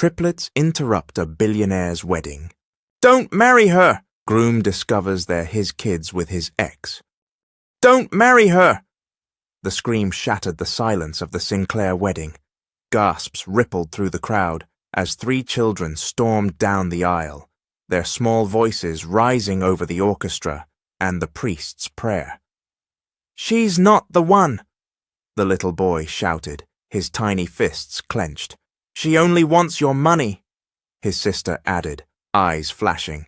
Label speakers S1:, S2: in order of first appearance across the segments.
S1: Triplets interrupt a billionaire's wedding. "Don't marry her!" Groom discovers they're his kids with his ex. "Don't marry her!" The scream shattered the silence of the Sinclair wedding. Gasps rippled through the crowd as three children stormed down the aisle, their small voices rising over the orchestra and the priest's prayer. "She's not the one," the little boy shouted, his tiny fists clenched. "She only wants your money," his sister added, eyes flashing.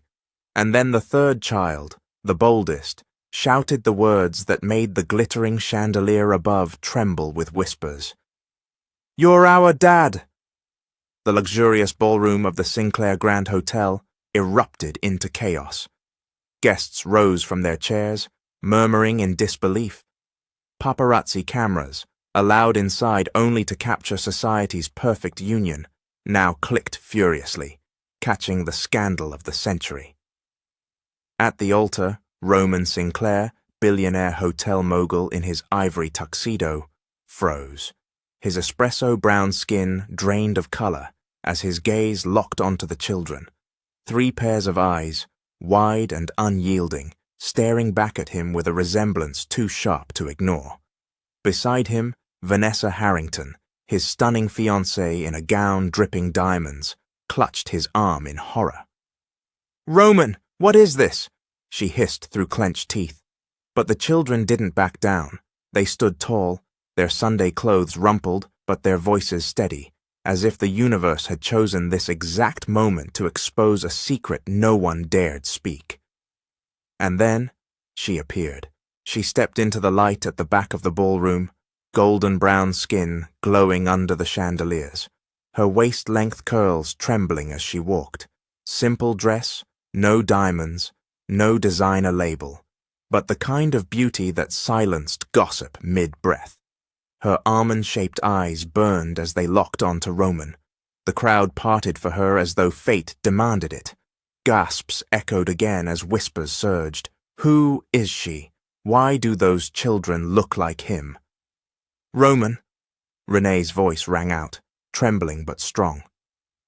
S1: And then the third child, the boldest, shouted the words that made the glittering chandelier above tremble with whispers. "You're our dad!" The luxurious ballroom of the Sinclair Grand Hotel erupted into chaos. Guests rose from their chairs, murmuring in disbelief. Paparazzi cameras, allowed inside only to capture society's perfect union, now clicked furiously, catching the scandal of the century. At the altar, Roman Sinclair, billionaire hotel mogul in his ivory tuxedo, froze. His espresso-brown skin drained of color as his gaze locked onto the children. Three pairs of eyes, wide and unyielding, staring back at him with a resemblance too sharp to ignore. Beside him, Vanessa Harrington, his stunning fiancée in a gown dripping diamonds, clutched his arm in horror. "Roman, what is this?" she hissed through clenched teeth. But the children didn't back down. They stood tall, their Sunday clothes rumpled, but their voices steady, as if the universe had chosen this exact moment to expose a secret no one dared speak. And then she appeared. She stepped into the light at the back of the ballroom, golden brown skin glowing under the chandeliers, her waist-length curls trembling as she walked. Simple dress, no diamonds, no designer label, but the kind of beauty that silenced gossip mid-breath. Her almond-shaped eyes burned as they locked onto Roman. The crowd parted for her as though fate demanded it. Gasps echoed again as whispers surged. Who is she? Why do those children look like him? "Roman," Renee's voice rang out, trembling but strong.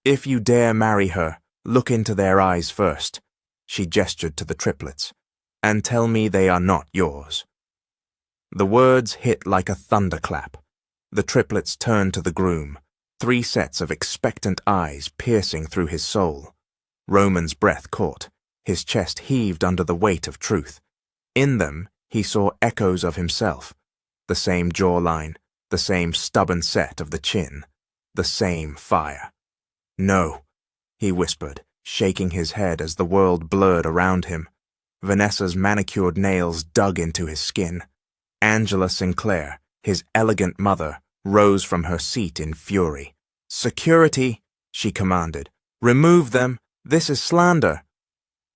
S1: "If you dare marry her, look into their eyes first," she gestured to the triplets, "and tell me they are not yours." The words hit like a thunderclap. The triplets turned to the groom, three sets of expectant eyes piercing through his soul. Roman's breath caught, his chest heaved under the weight of truth. In them, he saw echoes of himself. The same jawline, the same stubborn set of the chin, the same fire. "No," he whispered, shaking his head as the world blurred around him. Vanessa's manicured nails dug into his skin. Angela Sinclair, his elegant mother, rose from her seat in fury. "Security," she commanded. "Remove them. This is slander."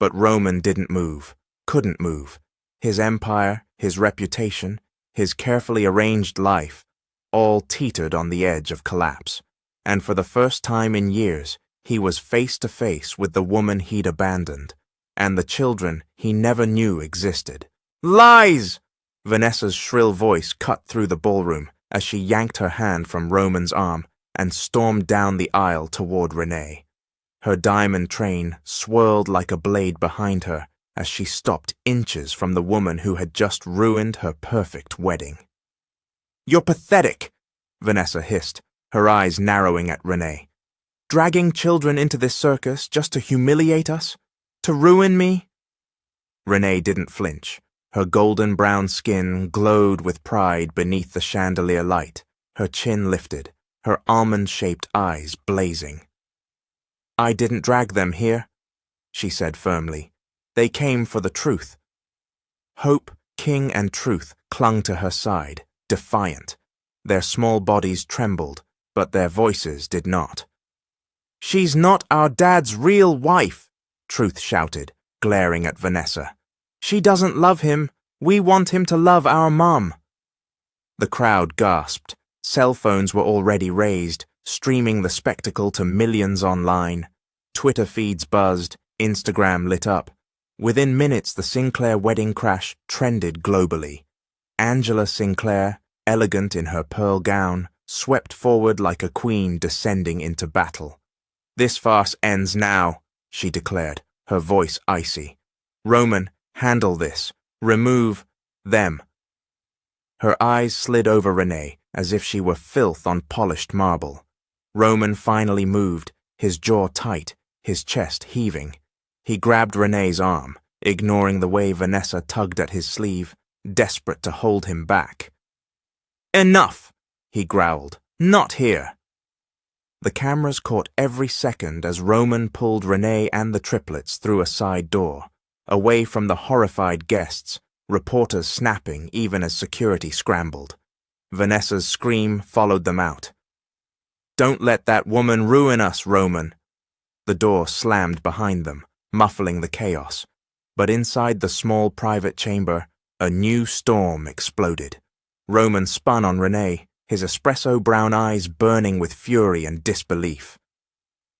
S1: But Roman didn't move, couldn't move. His empire, his reputation, his carefully arranged life, all teetered on the edge of collapse. And for the first time in years, he was face to face with the woman he'd abandoned, and the children he never knew existed. "Lies!" Vanessa's shrill voice cut through the ballroom as she yanked her hand from Roman's arm and stormed down the aisle toward Renee. Her diamond train swirled like a blade behind her as she stopped inches from the woman who had just ruined her perfect wedding. "You're pathetic," Vanessa hissed, her eyes narrowing at Renee. "Dragging children into this circus just to humiliate us? To ruin me?" Renee didn't flinch. Her golden brown skin glowed with pride beneath the chandelier light, her chin lifted, her almond-shaped eyes blazing. "I didn't drag them here," she said firmly. "They came for the truth." Hope, King, and Truth clung to her side, defiant. Their small bodies trembled, but their voices did not. "She's not our dad's real wife," Truth shouted, glaring at Vanessa. "She doesn't love him. We want him to love our mom." The crowd gasped. Cell phones were already raised, streaming the spectacle to millions online. Twitter feeds buzzed, Instagram lit up. Within minutes, the Sinclair wedding crash trended globally. Angela Sinclair, elegant in her pearl gown, swept forward like a queen descending into battle. This farce ends now, she declared, her voice icy. Roman, handle this. Remove them. Her eyes slid over Renee as if she were filth on polished marble. Roman finally moved, his jaw tight, his chest heaving. He grabbed Renee's arm, ignoring the way Vanessa tugged at his sleeve, desperate to hold him back. Enough, he growled. Not here. The cameras caught every second as Roman pulled Renee and the triplets through a side door, away from the horrified guests, reporters snapping even as security scrambled. Vanessa's scream followed them out. Don't let that woman ruin us, Roman. The door slammed behind them, muffling the chaos. But inside the small private chamber, a new storm exploded. Roman spun on Renee, his espresso brown eyes burning with fury and disbelief.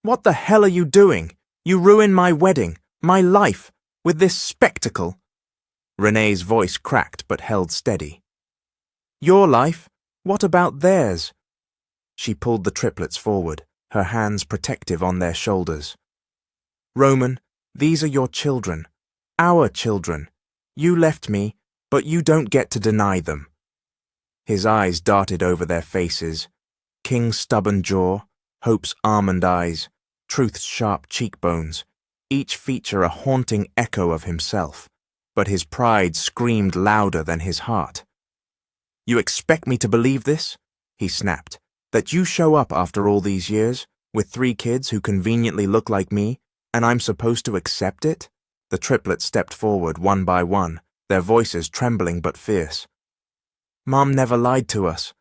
S1: What the hell are you doing? You ruined my wedding, my life, with this spectacle. Renee's voice cracked but held steady. Your life? What about theirs? She pulled the triplets forward, her hands protective on their shoulders. Roman, these are your children. Our children. You left me, but you don't get to deny them. His eyes darted over their faces. King's stubborn jaw, Hope's almond eyes, Truth's sharp cheekbones, each feature a haunting echo of himself. But his pride screamed louder than his heart. You expect me to believe this? He snapped. That you show up after all these years, with 3 kids who conveniently look like me, and I'm supposed to accept it? The triplets stepped forward one by one, their voices trembling but fierce. Mom never lied to us,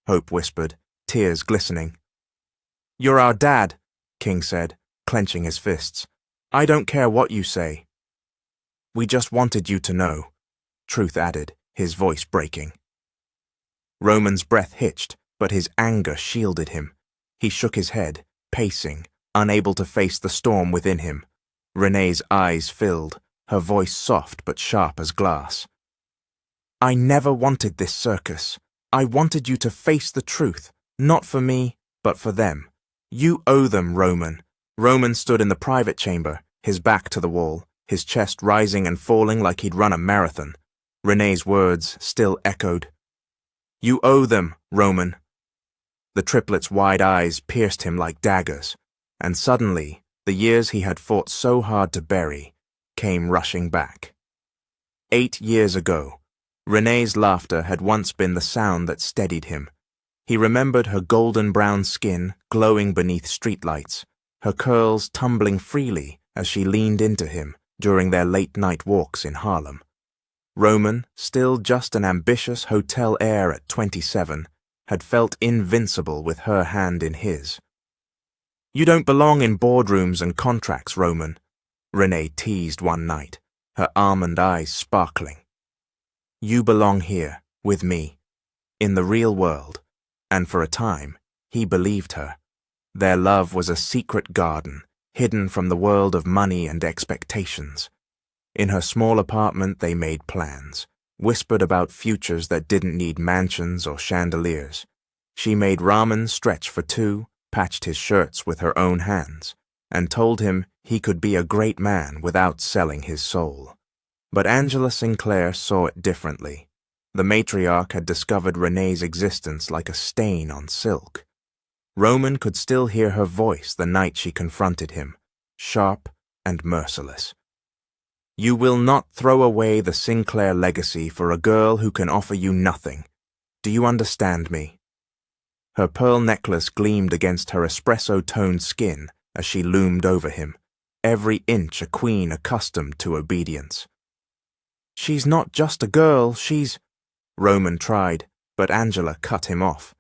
S1: Hope whispered, tears glistening. You're our dad, King said, clenching his fists. I don't care what you say. We just wanted you to know, Truth added, his voice breaking. Roman's breath hitched, but his anger shielded him. He shook his head, pacing, unable to face the storm within him. Renee's eyes filled, her voice soft but sharp as glass. I never wanted this circus. I wanted you to face the truth, not for me, but for them. You owe them, Roman. Roman stood in the private chamber, his back to the wall, his chest rising and falling like he'd run a marathon. Renee's words still echoed. You owe them, Roman. The triplets' wide eyes pierced him like daggers, and suddenly, the years he had fought so hard to bury came rushing back. 8 years ago, Renee's laughter had once been the sound that steadied him. He remembered her golden brown skin glowing beneath streetlights, her curls tumbling freely as she leaned into him during their late-night walks in Harlem. Roman, still just an ambitious hotel heir at 27, had felt invincible with her hand in his. You don't belong in boardrooms and contracts, Roman, Renee teased one night, her almond eyes sparkling. You belong here, with me, in the real world, and for a time, he believed her. Their love was a secret garden, hidden from the world of money and expectations. In her small apartment they made plans, whispered about futures that didn't need mansions or chandeliers. She made ramen stretch for 2, patched his shirts with her own hands, and told him he could be a great man without selling his soul. But Angela Sinclair saw it differently. The matriarch had discovered Renee's existence like a stain on silk. Roman could still hear her voice the night she confronted him, sharp and merciless. You will not throw away the Sinclair legacy for a girl who can offer you nothing. Do you understand me? Her pearl necklace gleamed against her espresso-toned skin as she loomed over him, every inch a queen accustomed to obedience. She's not just a girl, she's... Roman tried, but Angela cut him off.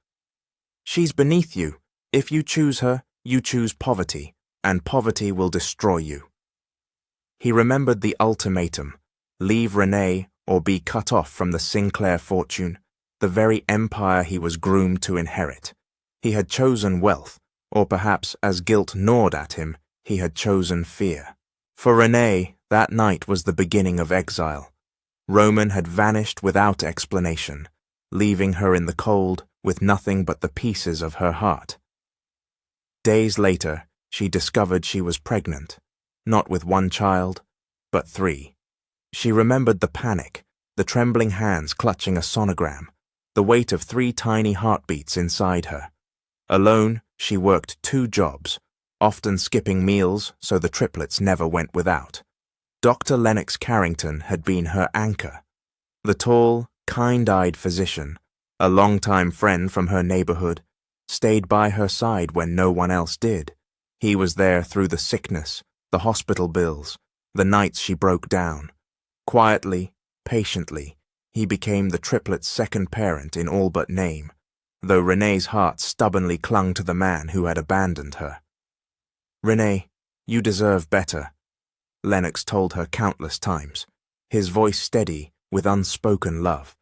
S1: She's beneath you. If you choose her, you choose poverty, and poverty will destroy you. He remembered the ultimatum, leave Renee or be cut off from the Sinclair fortune, the very empire he was groomed to inherit. He had chosen wealth, or perhaps as guilt gnawed at him, he had chosen fear. For Renee, that night was the beginning of exile. Roman had vanished without explanation, leaving her in the cold with nothing but the pieces of her heart. Days later, she discovered she was pregnant, not with one child, but 3. She remembered the panic, the trembling hands clutching a sonogram, the weight of 3 tiny heartbeats inside her. Alone, she worked 2 jobs, often skipping meals so the triplets never went without. Dr. Lennox Carrington had been her anchor. The tall, kind-eyed physician, a longtime friend from her neighborhood, stayed by her side when no one else did. He was there through the sickness, the hospital bills, the nights she broke down. Quietly, patiently, he became the triplets' second parent in all but name, though Renee's heart stubbornly clung to the man who had abandoned her. "Renee, you deserve better," Lennox told her countless times, his voice steady with unspoken love.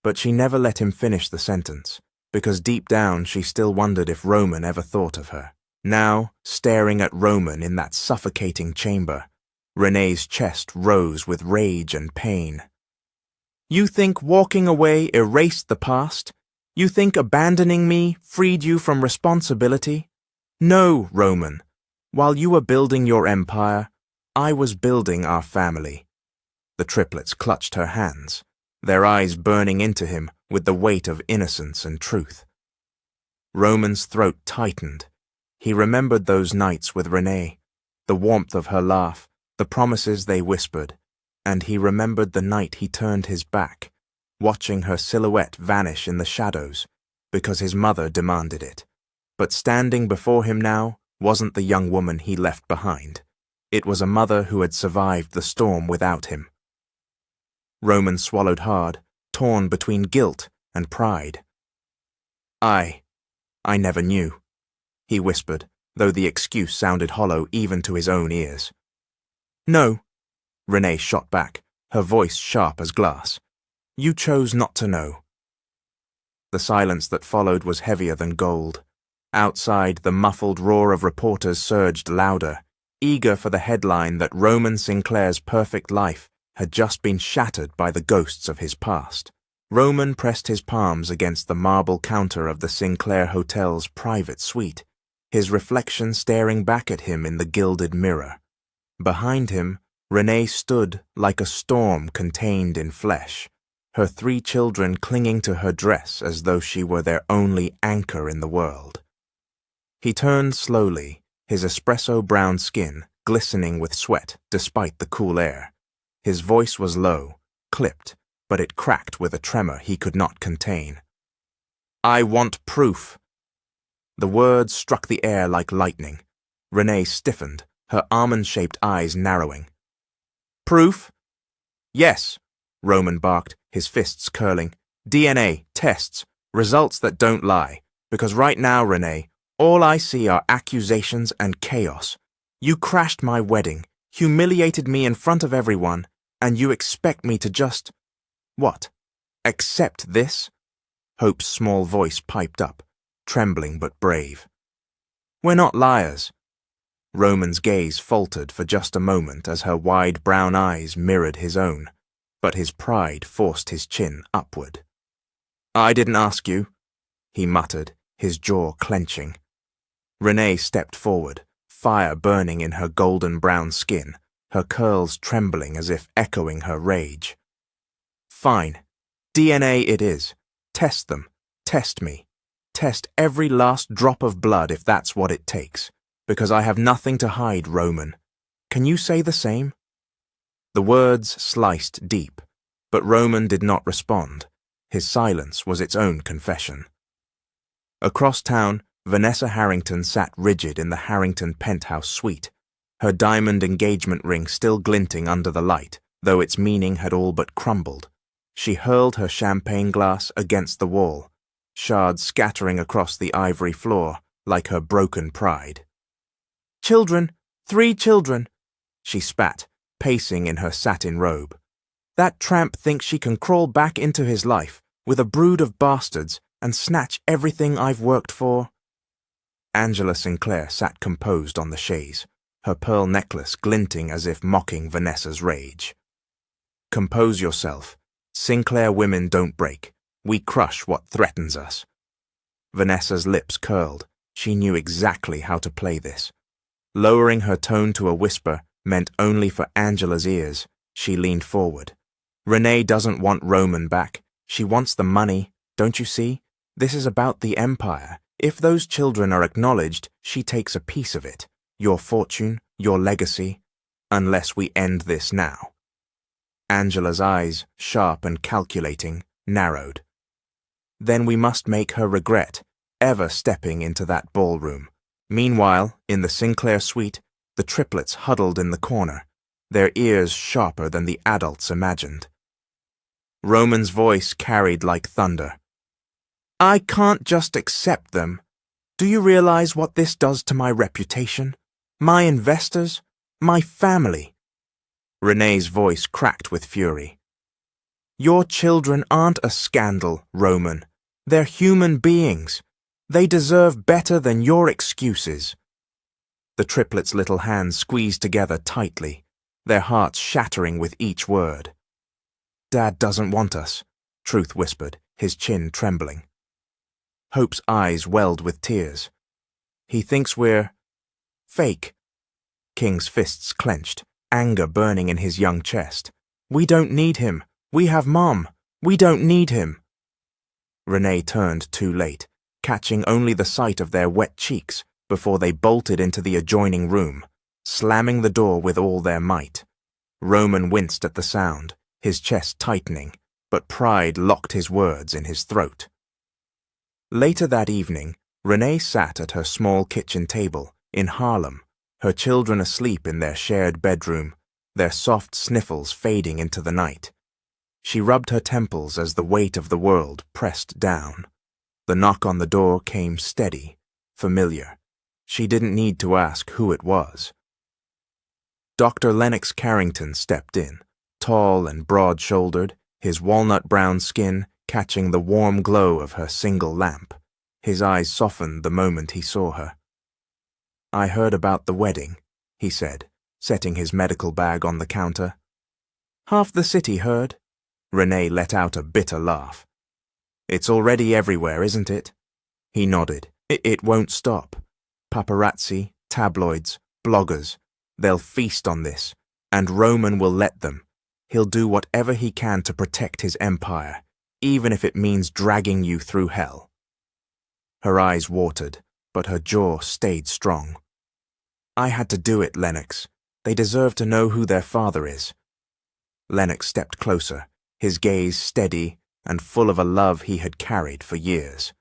S1: But she never let him finish the sentence, because deep down she still wondered if Roman ever thought of her. Now, staring at Roman in that suffocating chamber, Renee's chest rose with rage and pain. "You think walking away erased the past? You think abandoning me freed you from responsibility? No, Roman. While you were building your empire, I was building our family." The triplets clutched her hands, their eyes burning into him with the weight of innocence and truth. Roman's throat tightened. He remembered those nights with Renee, the warmth of her laugh, the promises they whispered, and he remembered the night he turned his back, watching her silhouette vanish in the shadows, because his mother demanded it. But standing before him now wasn't the young woman he left behind. It was a mother who had survived the storm without him. Roman swallowed hard, torn between guilt and pride. I never knew," he whispered, though the excuse sounded hollow even to his own ears. "No," Renee shot back, her voice sharp as glass. "You chose not to know." The silence that followed was heavier than gold. Outside, the muffled roar of reporters surged louder, eager for the headline that Roman Sinclair's perfect life had just been shattered by the ghosts of his past. Roman pressed his palms against the marble counter of the Sinclair Hotel's private suite, his reflection staring back at him in the gilded mirror. Behind him, Renee stood like a storm contained in flesh, her 3 children clinging to her dress as though she were their only anchor in the world. He turned slowly, his espresso-brown skin glistening with sweat despite the cool air. His voice was low, clipped, but it cracked with a tremor he could not contain. "I want proof." The words struck the air like lightning. Renee stiffened, her almond-shaped eyes narrowing. "Proof?" "Yes," Roman barked, his fists curling. "DNA, tests, results that don't lie. Because right now, Renee, all I see are accusations and chaos. You crashed my wedding, humiliated me in front of everyone, and you expect me to just... what? Accept this?" Hope's small voice piped up, trembling but brave. "We're not liars." Roman's gaze faltered for just a moment as her wide brown eyes mirrored his own, but his pride forced his chin upward. "I didn't ask you," he muttered, his jaw clenching. Renee stepped forward, fire burning in her golden-brown skin, her curls trembling as if echoing her rage. "Fine. DNA it is. Test them. Test me. Test every last drop of blood if that's what it takes. Because I have nothing to hide, Roman. Can you say the same?" The words sliced deep, but Roman did not respond. His silence was its own confession. Across town, Vanessa Harrington sat rigid in the Harrington penthouse suite, her diamond engagement ring still glinting under the light, though its meaning had all but crumbled. She hurled her champagne glass against the wall, shards scattering across the ivory floor like her broken pride. "Children, 3 children," she spat, pacing in her satin robe. "That tramp thinks she can crawl back into his life with a brood of bastards and snatch everything I've worked for." Angela Sinclair sat composed on the chaise, her pearl necklace glinting as if mocking Vanessa's rage. "Compose yourself. Sinclair women don't break. We crush what threatens us." Vanessa's lips curled. She knew exactly how to play this. Lowering her tone to a whisper meant only for Angela's ears, she leaned forward. Renee doesn't want Roman back. She wants the money, don't you see? This is about the empire. If those children are acknowledged, she takes a piece of it. Your fortune, your legacy, unless we end this now. Angela's eyes, sharp and calculating, narrowed. Then we must make her regret ever stepping into that ballroom. Meanwhile, in the Sinclair suite, the triplets huddled in the corner, their ears sharper than the adults imagined. Roman's voice carried like thunder. I can't just accept them. Do you realize what this does to my reputation? My investors? My family? Renee's voice cracked with fury. Your children aren't a scandal, Roman. They're human beings. They deserve better than your excuses. The triplets' little hands squeezed together tightly, their hearts shattering with each word. Dad doesn't want us, Truth whispered, his chin trembling. Hope's eyes welled with tears. He thinks we're fake. King's fists clenched, anger burning in his young chest. We don't need him. We have Mom. We don't need him. Renee turned too late, catching only the sight of their wet cheeks before they bolted into the adjoining room, slamming the door with all their might. Roman winced at the sound, his chest tightening, but pride locked his words in his throat. Later that evening, Renee sat at her small kitchen table in Harlem, her children asleep in their shared bedroom, their soft sniffles fading into the night. She rubbed her temples as the weight of the world pressed down. The knock on the door came steady, familiar. She didn't need to ask who it was. Dr. Lennox Carrington stepped in, tall and broad-shouldered, his walnut-brown skin catching the warm glow of her single lamp. His eyes softened the moment he saw her. I heard about the wedding, he said, setting his medical bag on the counter. Half the city heard. Renee let out a bitter laugh. It's already everywhere, isn't it? He nodded. It won't stop. Paparazzi, tabloids, bloggers, they'll feast on this, and Roman will let them. He'll do whatever he can to protect his empire, even if it means dragging you through hell. Her eyes watered, but her jaw stayed strong. I had to do it, Lennox. They deserve to know who their father is. Lennox stepped closer, his gaze steady and full of a love he had carried for years.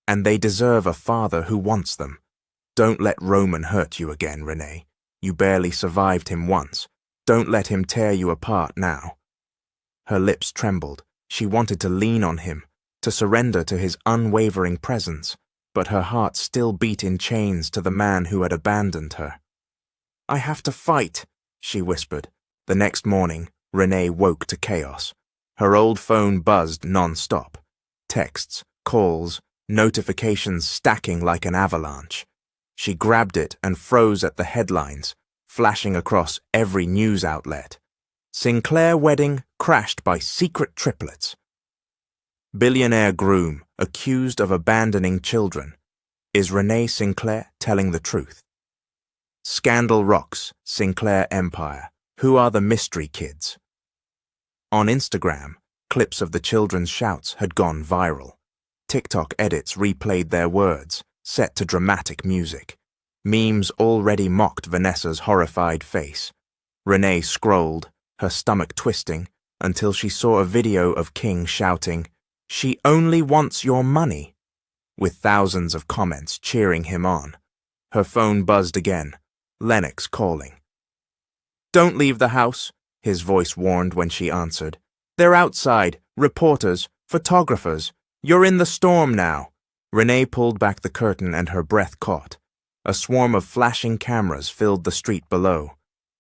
S1: And they deserve a father who wants them. Don't let Roman hurt you again, Renee. You barely survived him once. Don't let him tear you apart now. Her lips trembled. She wanted to lean on him, to surrender to his unwavering presence, but her heart still beat in chains to the man who had abandoned her. I have to fight, she whispered. The next morning, Renee woke to chaos. Her old phone buzzed non-stop. Texts, calls, notifications stacking like an avalanche. She grabbed it and froze at the headlines, flashing across every news outlet. Sinclair wedding crashed by secret triplets. Billionaire Groom accused of abandoning children. Is Renee Sinclair telling the truth? Scandal rocks Sinclair empire. Who are the mystery kids? On Instagram, clips of the children's shouts had gone viral. TikTok edits replayed their words, set to dramatic music. Memes already mocked Vanessa's horrified face. Renee scrolled, her stomach twisting, until she saw a video of King shouting, "She only wants your money," with thousands of comments cheering him on. Her phone buzzed again, Lennox calling. Don't leave the house, his voice warned when she answered. They're outside, reporters, photographers. You're in the storm now. Renee pulled back the curtain and her breath caught. A swarm of flashing cameras filled the street below.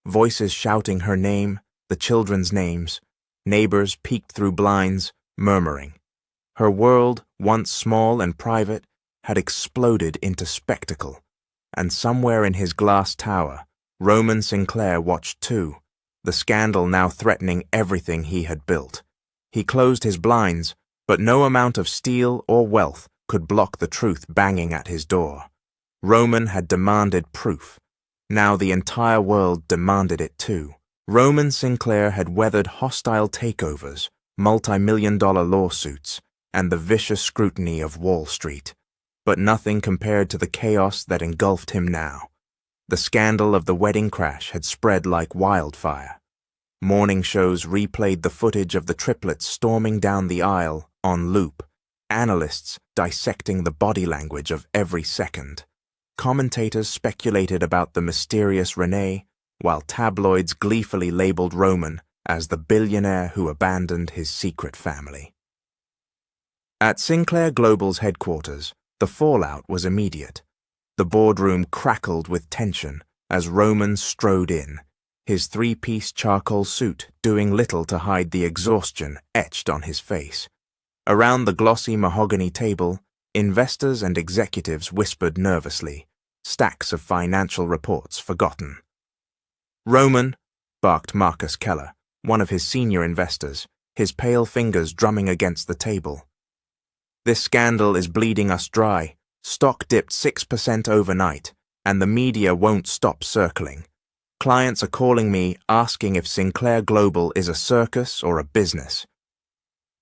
S1: Voices shouting her name, the children's names. Neighbors peeked through blinds, murmuring. Her world, once small and private, had exploded into spectacle. And somewhere in his glass tower, Roman Sinclair watched too, the scandal now threatening everything he had built. He closed his blinds, but no amount of steel or wealth could block the truth banging at his door. Roman had demanded proof, Now the entire world demanded it too. Roman Sinclair had weathered hostile takeovers, multi-million-dollar lawsuits, and the vicious scrutiny of Wall Street. But nothing compared to the chaos that engulfed him now. The scandal of the wedding crash had spread like wildfire. Morning shows replayed the footage of the triplets storming down the aisle on loop, analysts dissecting the body language of every second. Commentators speculated about the mysterious Renee, while tabloids gleefully labeled Roman as the billionaire who abandoned his secret family. At Sinclair Global's headquarters, the fallout was immediate. The boardroom crackled with tension as Roman strode in, his three-piece charcoal suit doing little to hide the exhaustion etched on his face. Around the glossy mahogany table, investors and executives whispered nervously, stacks of financial reports forgotten. "Roman," barked Marcus Keller, one of his senior investors, his pale fingers drumming against the table. "This scandal is bleeding us dry. Stock dipped 6% overnight, and the media won't stop circling. Clients are calling me asking if Sinclair Global is a circus or a business."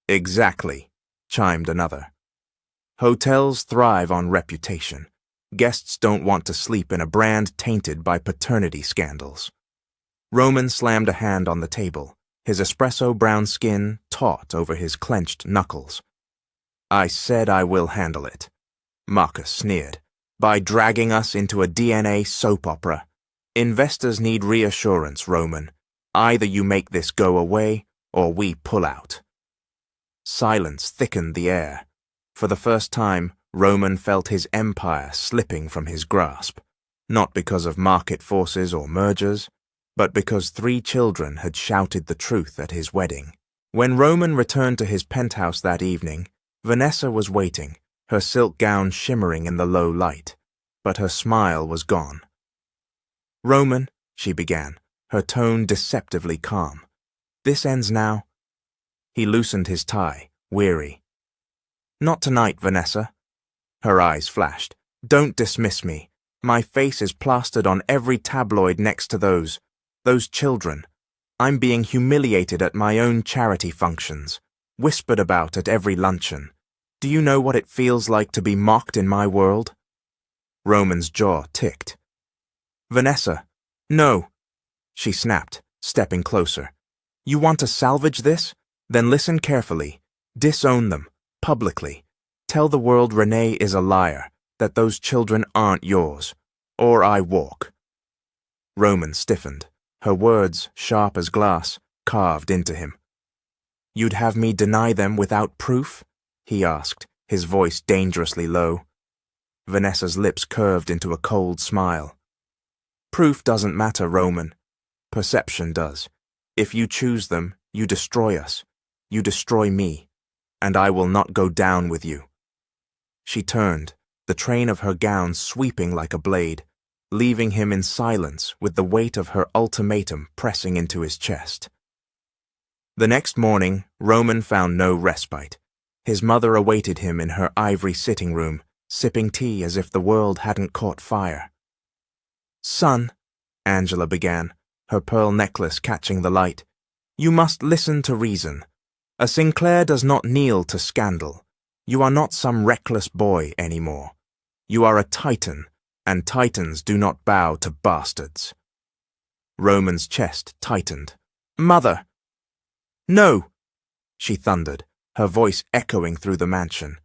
S1: "Exactly," chimed another. "Hotels thrive on reputation. Guests don't want to sleep in a brand tainted by paternity scandals." Roman slammed a hand on the table, his espresso-brown skin taut over his clenched knuckles. "I said I will handle it," Marcus sneered, "by dragging us into a DNA soap opera. Investors need reassurance, Roman. Either you make this go away, or we pull out." Silence thickened the air. For the first time, Roman felt his empire slipping from his grasp, not because of market forces or mergers, but because 3 children had shouted the truth at his wedding. When Roman returned to his penthouse that evening, Vanessa was waiting, her silk gown shimmering in the low light, but her smile was gone. "Roman," she began, her tone deceptively calm. "This ends now." He loosened his tie, weary. "Not tonight, Vanessa." Her eyes flashed. "Don't dismiss me. My face is plastered on every tabloid next to those children. I'm being humiliated at my own charity functions, whispered about at every luncheon. Do you know what it feels like to be mocked in my world?" Roman's jaw ticked. "Vanessa, no," she snapped, stepping closer. "You want to salvage this? Then listen carefully. Disown them, publicly. Tell the world Renee is a liar, that those children aren't yours. Or I walk." Roman stiffened, her words, sharp as glass, carved into him. "You'd have me deny them without proof?" he asked, his voice dangerously low. Vanessa's lips curved into a cold smile. "Proof doesn't matter, Roman. Perception does. If you choose them, you destroy us. You destroy me. And I will not go down with you." She turned, the train of her gown sweeping like a blade, leaving him in silence with the weight of her ultimatum pressing into his chest. The next morning, Roman found no respite. His mother awaited him in her ivory sitting room, sipping tea as if the world hadn't caught fire. "Son," Angela began, her pearl necklace catching the light, "you must listen to reason. A Sinclair does not kneel to scandal. You are not some reckless boy anymore. You are a titan, and titans do not bow to bastards." Roman's chest tightened. "Mother!" "No!" she thundered, her voice echoing through the mansion.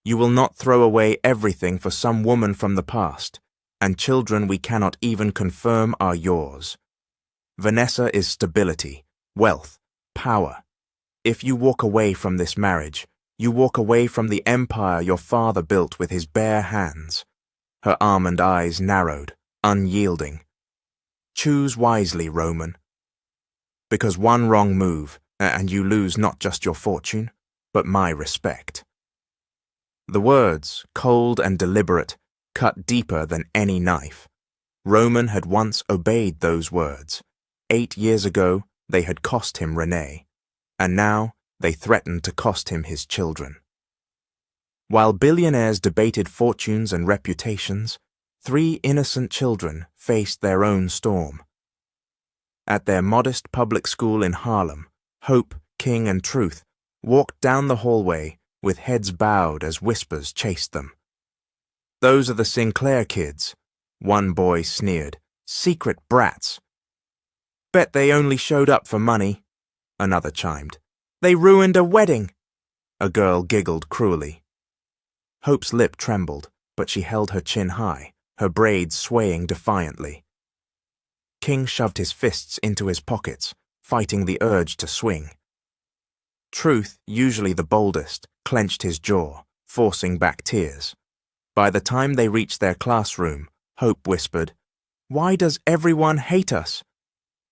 S1: "You will not throw away everything for some woman from the past, and children we cannot even confirm are yours. Vanessa is stability, wealth, power. If you walk away from this marriage, you walk away from the empire your father built with his bare hands." Her almond eyes narrowed, unyielding. "Choose wisely, Roman. Because one wrong move, and you lose not just your fortune, but my respect." The words, cold and deliberate, cut deeper than any knife. Roman had once obeyed those words. 8 years ago, they had cost him Renee, and now they threatened to cost him his children. While billionaires debated fortunes and reputations, 3 innocent children faced their own storm. At their modest public school in Harlem, Hope, King, and Truth walked down the hallway with heads bowed as whispers chased them. "Those are the Sinclair kids," one boy sneered. "Secret brats." "Bet they only showed up for money," another chimed. "They ruined a wedding," a girl giggled cruelly. Hope's lip trembled, but she held her chin high, her braids swaying defiantly. King shoved his fists into his pockets, fighting the urge to swing. Truth, usually the boldest, clenched his jaw, forcing back tears. By the time they reached their classroom, Hope whispered, "Why does everyone hate us?"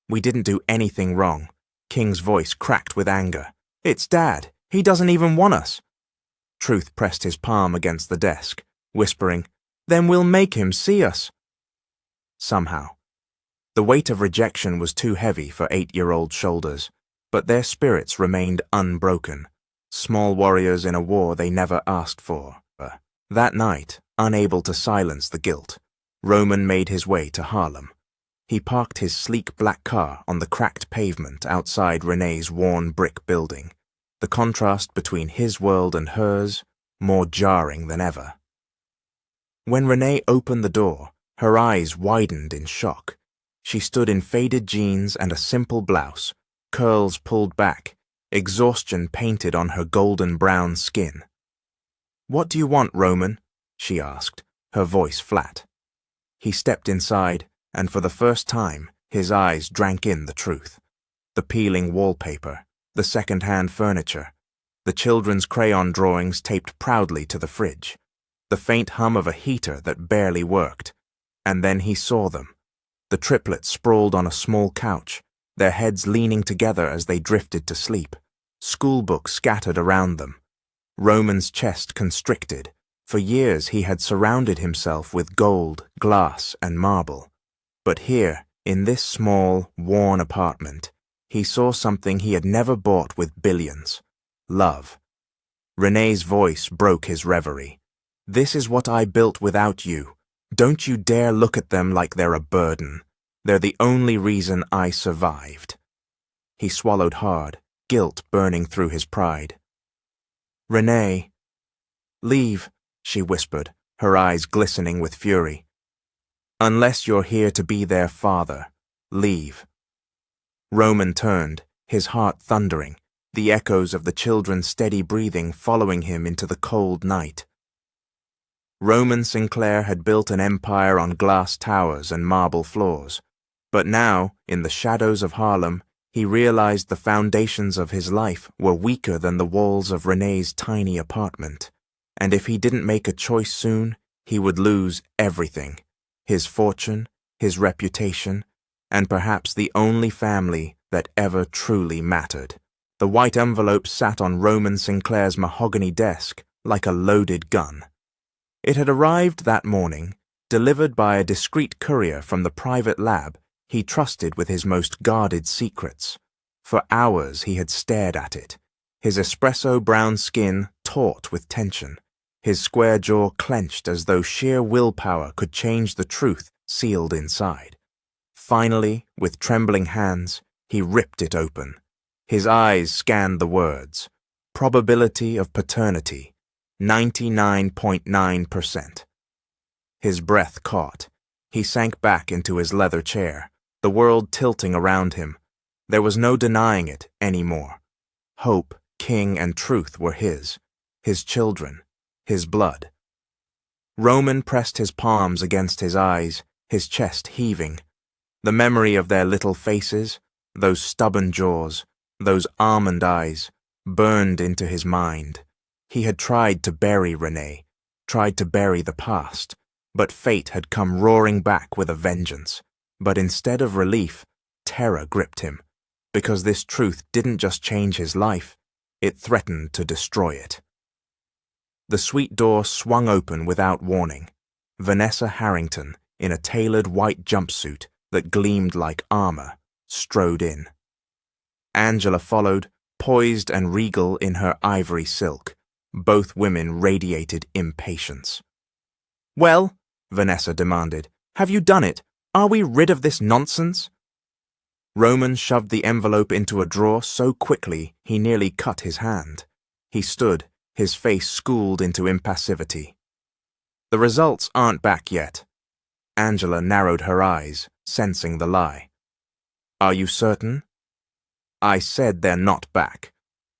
S1: "We didn't do anything wrong." King's voice cracked with anger. "It's Dad. He doesn't even want us." Truth pressed his palm against the desk, whispering, "Then we'll make him see us." Somehow, the weight of rejection was too heavy for 8-year-old shoulders, but their spirits remained unbroken, small warriors in a war they never asked for. That night, unable to silence the guilt, Roman made his way to Harlem. He parked his sleek black car on the cracked pavement outside Renee's worn brick building, the contrast between his world and hers more jarring than ever. When Renee opened the door, her eyes widened in shock. She stood in faded jeans and a simple blouse, curls pulled back, exhaustion painted on her golden brown skin. "What do you want, Roman?" she asked, her voice flat. He stepped inside, and for the first time, his eyes drank in the truth. The peeling wallpaper, the second-hand furniture, the children's crayon drawings taped proudly to the fridge, the faint hum of a heater that barely worked. And then he saw them. The triplets sprawled on a small couch, their heads leaning together as they drifted to sleep, schoolbooks scattered around them. Roman's chest constricted. For years he had surrounded himself with gold, glass, and marble. But here, in this small, worn apartment, he saw something he had never bought with billions: love. Renee's voice broke his reverie. "This is what I built without you. Don't you dare look at them like they're a burden. They're the only reason I survived." He swallowed hard, guilt burning through his pride. "Renee." "Leave," she whispered, her eyes glistening with fury. "Unless you're here to be their father, leave." Roman turned, his heart thundering, the echoes of the children's steady breathing following him into the cold night. Roman Sinclair had built an empire on glass towers and marble floors, but now, in the shadows of Harlem, he realized the foundations of his life were weaker than the walls of Renee's tiny apartment, and if he didn't make a choice soon, he would lose everything: his fortune, his reputation, and perhaps the only family that ever truly mattered. The white envelope sat on Roman Sinclair's mahogany desk like a loaded gun. It had arrived that morning, delivered by a discreet courier from the private lab he trusted with his most guarded secrets. For hours he had stared at it, his espresso-brown skin taut with tension, his square jaw clenched as though sheer willpower could change the truth sealed inside. Finally, with trembling hands, he ripped it open. His eyes scanned the words: "Probability of paternity, 99.9%. His breath caught. He sank back into his leather chair, the world tilting around him. There was no denying it anymore. Hope, King, and Truth were his children, his blood. Roman pressed his palms against his eyes, his chest heaving. The memory of their little faces, those stubborn jaws, those almond eyes, burned into his mind. He had tried to bury Renee, tried to bury the past, but fate had come roaring back with a vengeance. But instead of relief, terror gripped him, because this truth didn't just change his life, it threatened to destroy it. The suite door swung open without warning. Vanessa Harrington, in a tailored white jumpsuit that gleamed like armor, strode in. Angela followed, poised and regal in her ivory silk. Both women radiated impatience. "Well," Vanessa demanded. Have you done it? Are we rid of this nonsense? Roman shoved the envelope into a drawer so quickly he nearly cut his hand. He stood, his face schooled into impassivity. The results aren't back yet. Angela narrowed her eyes, sensing the lie. Are you certain? I said they're not back,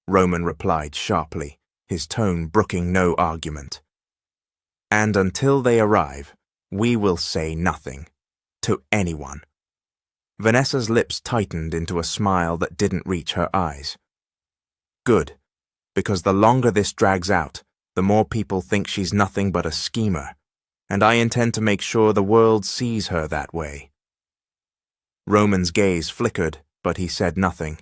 S1: Roman replied sharply, his tone brooking no argument. And until they arrive, we will say nothing. To anyone. Vanessa's lips tightened into a smile that didn't reach her eyes. Good, because the longer this drags out, the more people think she's nothing but a schemer, and I intend to make sure the world sees her that way. Roman's gaze flickered, but he said nothing.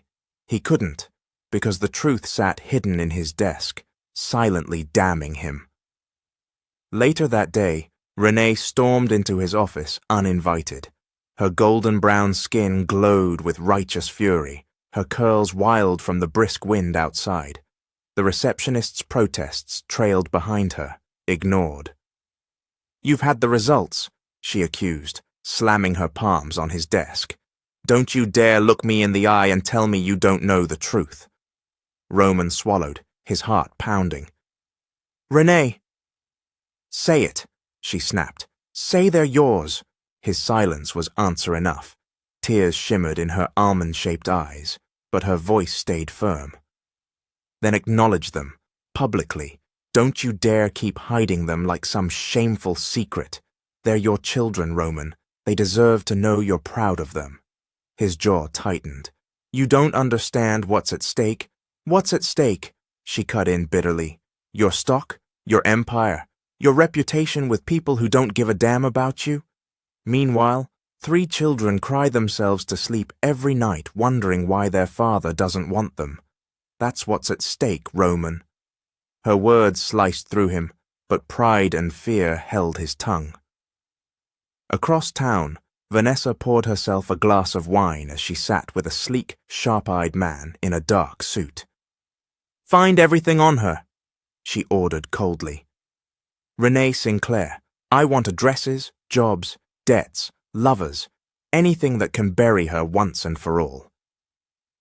S1: He couldn't, because the truth sat hidden in his desk, silently damning him. Later that day, Renee stormed into his office uninvited. Her golden brown skin glowed with righteous fury, her curls wild from the brisk wind outside. The receptionist's protests trailed behind her, ignored. You've had the results, she accused, slamming her palms on his desk. Don't you dare look me in the eye and tell me you don't know the truth. Roman swallowed, his heart pounding. Renee! Say it, she snapped. Say they're yours. His silence was answer enough. Tears shimmered in her almond-shaped eyes, but her voice stayed firm. Then acknowledge them, publicly. Don't you dare keep hiding them like some shameful secret. They're your children, Roman. They deserve to know you're proud of them. His jaw tightened. You don't understand what's at stake. What's at stake? She cut in bitterly. Your stock? Your empire? Your reputation with people who don't give a damn about you? Meanwhile, 3 children cry themselves to sleep every night wondering why their father doesn't want them. That's what's at stake, Roman. Her words sliced through him, but pride and fear held his tongue. Across town, Vanessa poured herself a glass of wine as she sat with a sleek, sharp-eyed man in a dark suit. Find everything on her, she ordered coldly. Renee Sinclair, I want addresses, jobs, debts, lovers, anything that can bury her once and for all.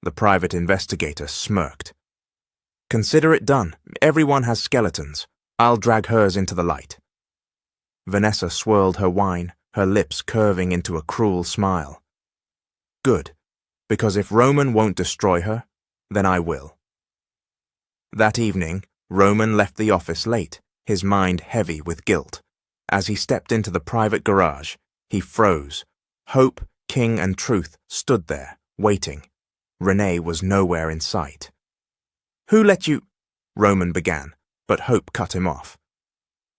S1: The private investigator smirked. Consider it done. Everyone has skeletons. I'll drag hers into the light. Vanessa swirled her wine, her lips curving into a cruel smile. Good, because if Roman won't destroy her, then I will. That evening, Roman left the office late, his mind heavy with guilt. As he stepped into the private garage, he froze. Hope, King, and Truth stood there, waiting. Renee was nowhere in sight. Who let you? Roman began, but Hope cut him off.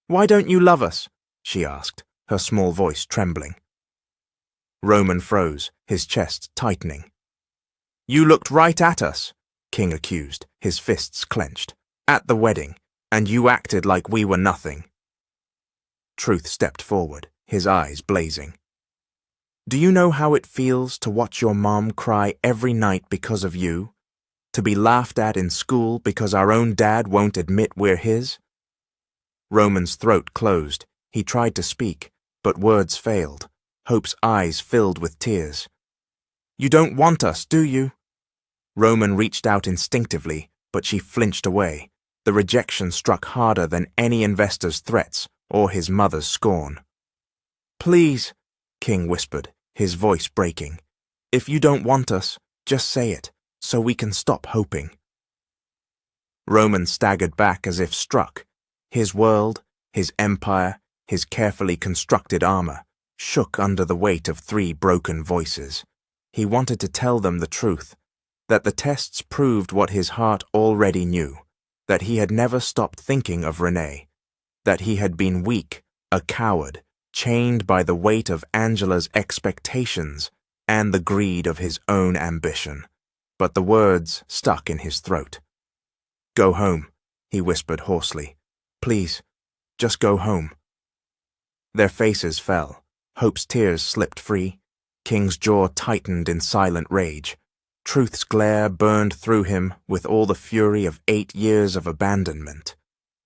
S1: Why don't you love us? She asked, her small voice trembling. Roman froze, his chest tightening. You looked right at us, King accused, his fists clenched, at the wedding, and you acted like we were nothing. Truth stepped forward, his eyes blazing. Do you know how it feels to watch your mom cry every night because of you? To be laughed at in school because our own dad won't admit we're his? Roman's throat closed. He tried to speak, but words failed. Hope's eyes filled with tears. You don't want us, do you? Roman reached out instinctively, but she flinched away. The rejection struck harder than any investor's threats or his mother's scorn. Please, King whispered, his voice breaking. If you don't want us, just say it, so we can stop hoping. Roman staggered back as if struck. His world, his empire, his carefully constructed armor, shook under the weight of 3 broken voices. He wanted to tell them the truth, that the tests proved what his heart already knew, that he had never stopped thinking of Renee, that he had been weak, a coward, chained by the weight of Angela's expectations and the greed of his own ambition. But the words stuck in his throat. Go home, he whispered hoarsely. Please, just go home. Their faces fell. Hope's tears slipped free. King's jaw tightened in silent rage. Truth's glare burned through him with all the fury of 8 years of abandonment.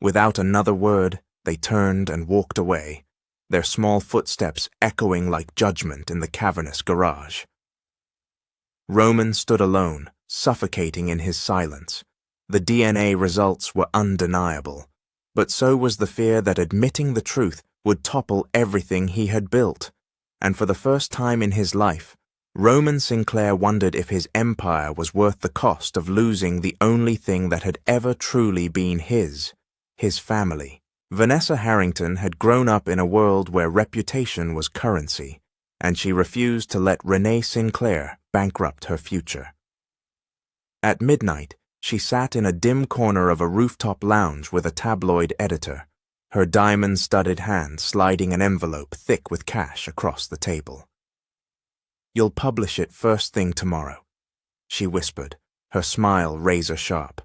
S1: Without another word, they turned and walked away, their small footsteps echoing like judgment in the cavernous garage. Roman stood alone, suffocating in his silence. The DNA results were undeniable, but so was the fear that admitting the truth would topple everything he had built. And for the first time in his life, Roman Sinclair wondered if his empire was worth the cost of losing the only thing that had ever truly been his family. Vanessa Harrington had grown up in a world where reputation was currency, and she refused to let Renee Sinclair bankrupt her future. At midnight, she sat in a dim corner of a rooftop lounge with a tabloid editor, her diamond-studded hand sliding an envelope thick with cash across the table. "You'll publish it first thing tomorrow," she whispered, her smile razor-sharp.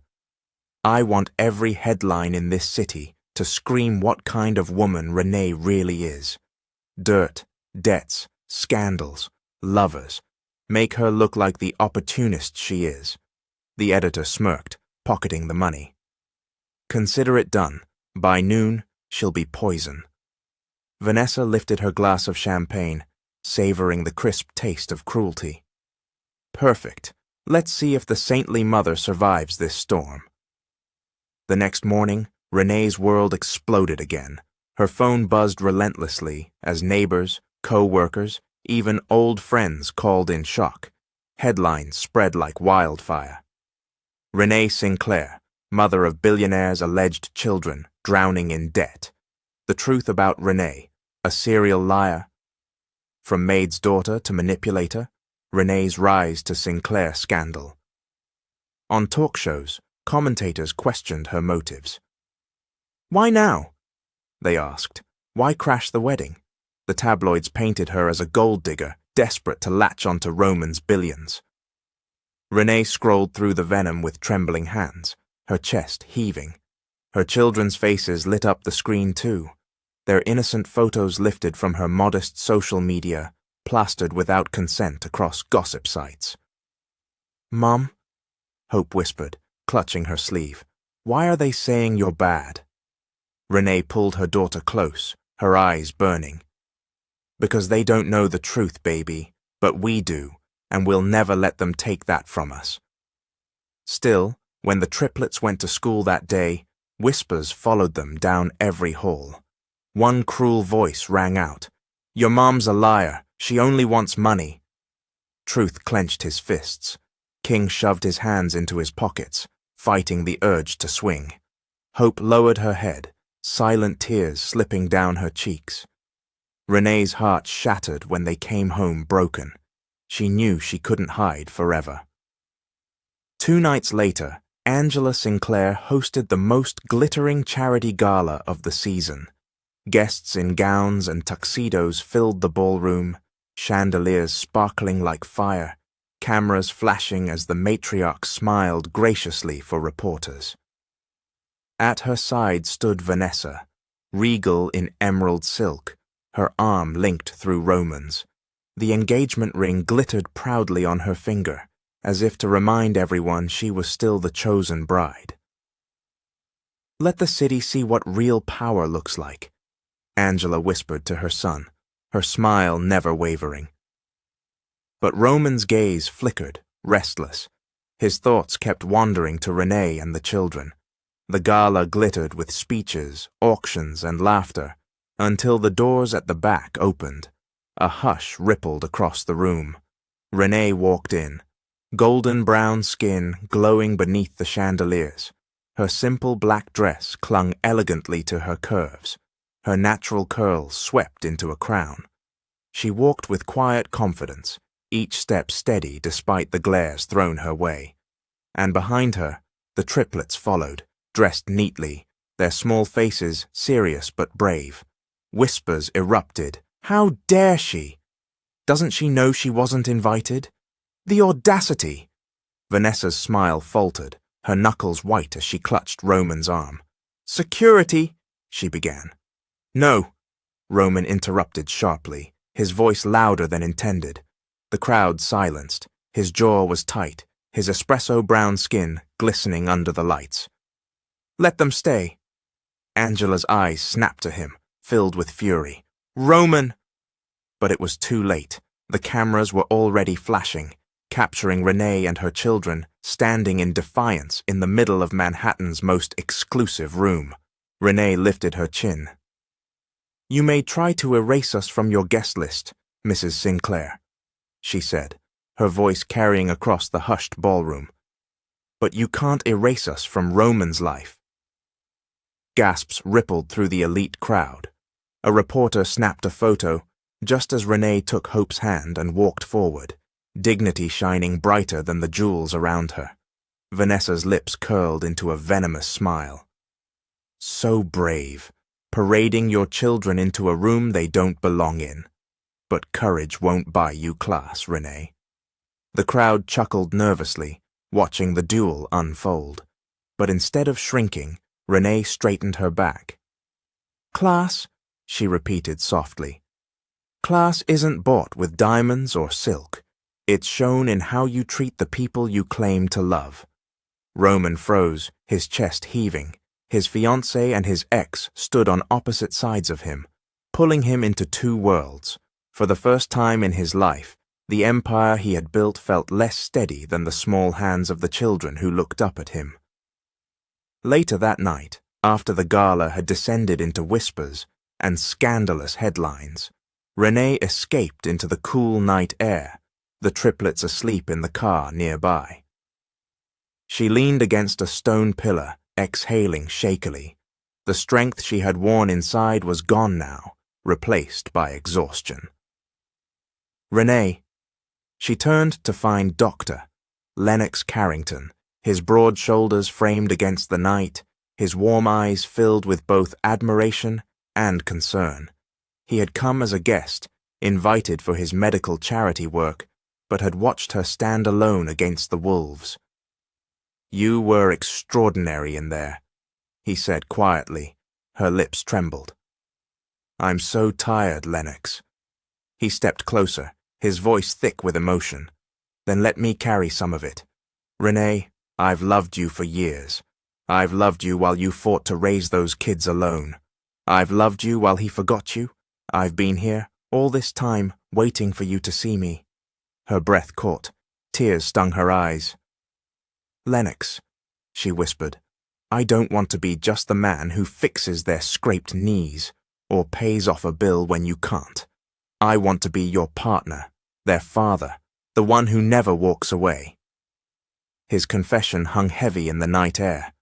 S1: "I want every headline in this city to scream what kind of woman Renee really is. Dirt, debts, scandals, lovers. Make her look like the opportunist she is." The editor smirked, pocketing the money. "Consider it done. By noon, she'll be poison." Vanessa lifted her glass of champagne, savoring the crisp taste of cruelty. "Perfect. Let's see if the saintly mother survives this storm." The next morning, Renee's world exploded again. Her phone buzzed relentlessly as neighbors, co-workers, even old friends called in shock. Headlines spread like wildfire. Renee Sinclair, mother of Billionaire's alleged children, drowning in debt. The truth about Renee, a serial liar. From maid's daughter to manipulator, Renee's rise to Sinclair scandal. On talk shows, commentators questioned her motives. "Why now?" they asked. "Why crash the wedding?" The tabloids painted her as a gold digger, desperate to latch onto Roman's billions. Renee scrolled through the venom with trembling hands, her chest heaving. Her children's faces lit up the screen too, their innocent photos lifted from her modest social media, plastered without consent across gossip sites. "Mom," Hope whispered, clutching her sleeve, "why are they saying you're bad?" Renee pulled her daughter close, her eyes burning. "Because they don't know the truth, baby, but we do, and we'll never let them take that from us." Still, when the triplets went to school that day, whispers followed them down every hall. One cruel voice rang out, "Your mom's a liar. She only wants money." Truth clenched his fists. King shoved his hands into his pockets, fighting the urge to swing. Hope lowered her head, silent tears slipping down her cheeks. Renee's heart shattered when they came home broken. She knew she couldn't hide forever. 2 nights later, Angela Sinclair hosted the most glittering charity gala of the season. Guests in gowns and tuxedos filled the ballroom, chandeliers sparkling like fire, cameras flashing as the matriarch smiled graciously for reporters. At her side stood Vanessa, regal in emerald silk, her arm linked through Roman's. The engagement ring glittered proudly on her finger, as if to remind everyone she was still the chosen bride. "Let the city see what real power looks like," Angela whispered to her son, her smile never wavering. But Roman's gaze flickered, restless. His thoughts kept wandering to Renee and the children. The gala glittered with speeches, auctions, and laughter, until the doors at the back opened. A hush rippled across the room. Renee walked in, golden brown skin glowing beneath the chandeliers. Her simple black dress clung elegantly to her curves, her natural curls swept into a crown. She walked with quiet confidence, each step steady despite the glares thrown her way. And behind her, the triplets followed, dressed neatly, their small faces serious but brave. Whispers erupted. "How dare she? Doesn't she know she wasn't invited? The audacity!" Vanessa's smile faltered, her knuckles white as she clutched Roman's arm. "Security," she began. "No," Roman interrupted sharply, his voice louder than intended. The crowd silenced. His jaw was tight, his espresso-brown skin glistening under the lights. "Let them stay." Angela's eyes snapped to him, filled with fury. Roman! But it was too late. The cameras were already flashing, capturing Renee and her children standing in defiance in the middle of Manhattan's most exclusive room. Renee lifted her chin. "You may try to erase us from your guest list, Mrs. Sinclair," she said, her voice carrying across the hushed ballroom. "But you can't erase us from Roman's life." Gasps rippled through the elite crowd. A reporter snapped a photo just as Renee took Hope's hand and walked forward, dignity shining brighter than the jewels around her. Vanessa's lips curled into a venomous smile. "So brave, parading your children into a room they don't belong in. But courage won't buy you class, Renee." The crowd chuckled nervously, watching the duel unfold. But instead of shrinking, Renee straightened her back. "Class," she repeated softly. "Class isn't bought with diamonds or silk. It's shown in how you treat the people you claim to love." Roman froze, his chest heaving. His fiancée and his ex stood on opposite sides of him, pulling him into two worlds. For the first time in his life, the empire he had built felt less steady than the small hands of the children who looked up at him. Later that night, after the gala had descended into whispers and scandalous headlines, Renee escaped into the cool night air, the triplets asleep in the car nearby. She leaned against a stone pillar, exhaling shakily. The strength she had worn inside was gone now, replaced by exhaustion. "Renee." She turned to find Dr. Lennox Carrington, his broad shoulders framed against the night, his warm eyes filled with both admiration and concern. He had come as a guest, invited for his medical charity work, but had watched her stand alone against the wolves. "You were extraordinary in there," he said quietly. Her lips trembled. "I'm so tired, Lennox." He stepped closer, his voice thick with emotion. "Then let me carry some of it. Renee, I've loved you for years. I've loved you while you fought to raise those kids alone. I've loved you while he forgot you. I've been here, all this time, waiting for you to see me." Her breath caught. Tears stung her eyes. "Lennox," she whispered, "I don't want to be just the man who fixes their scraped knees or pays off a bill when you can't. I want to be your partner, their father, the one who never walks away." His confession hung heavy in the night air.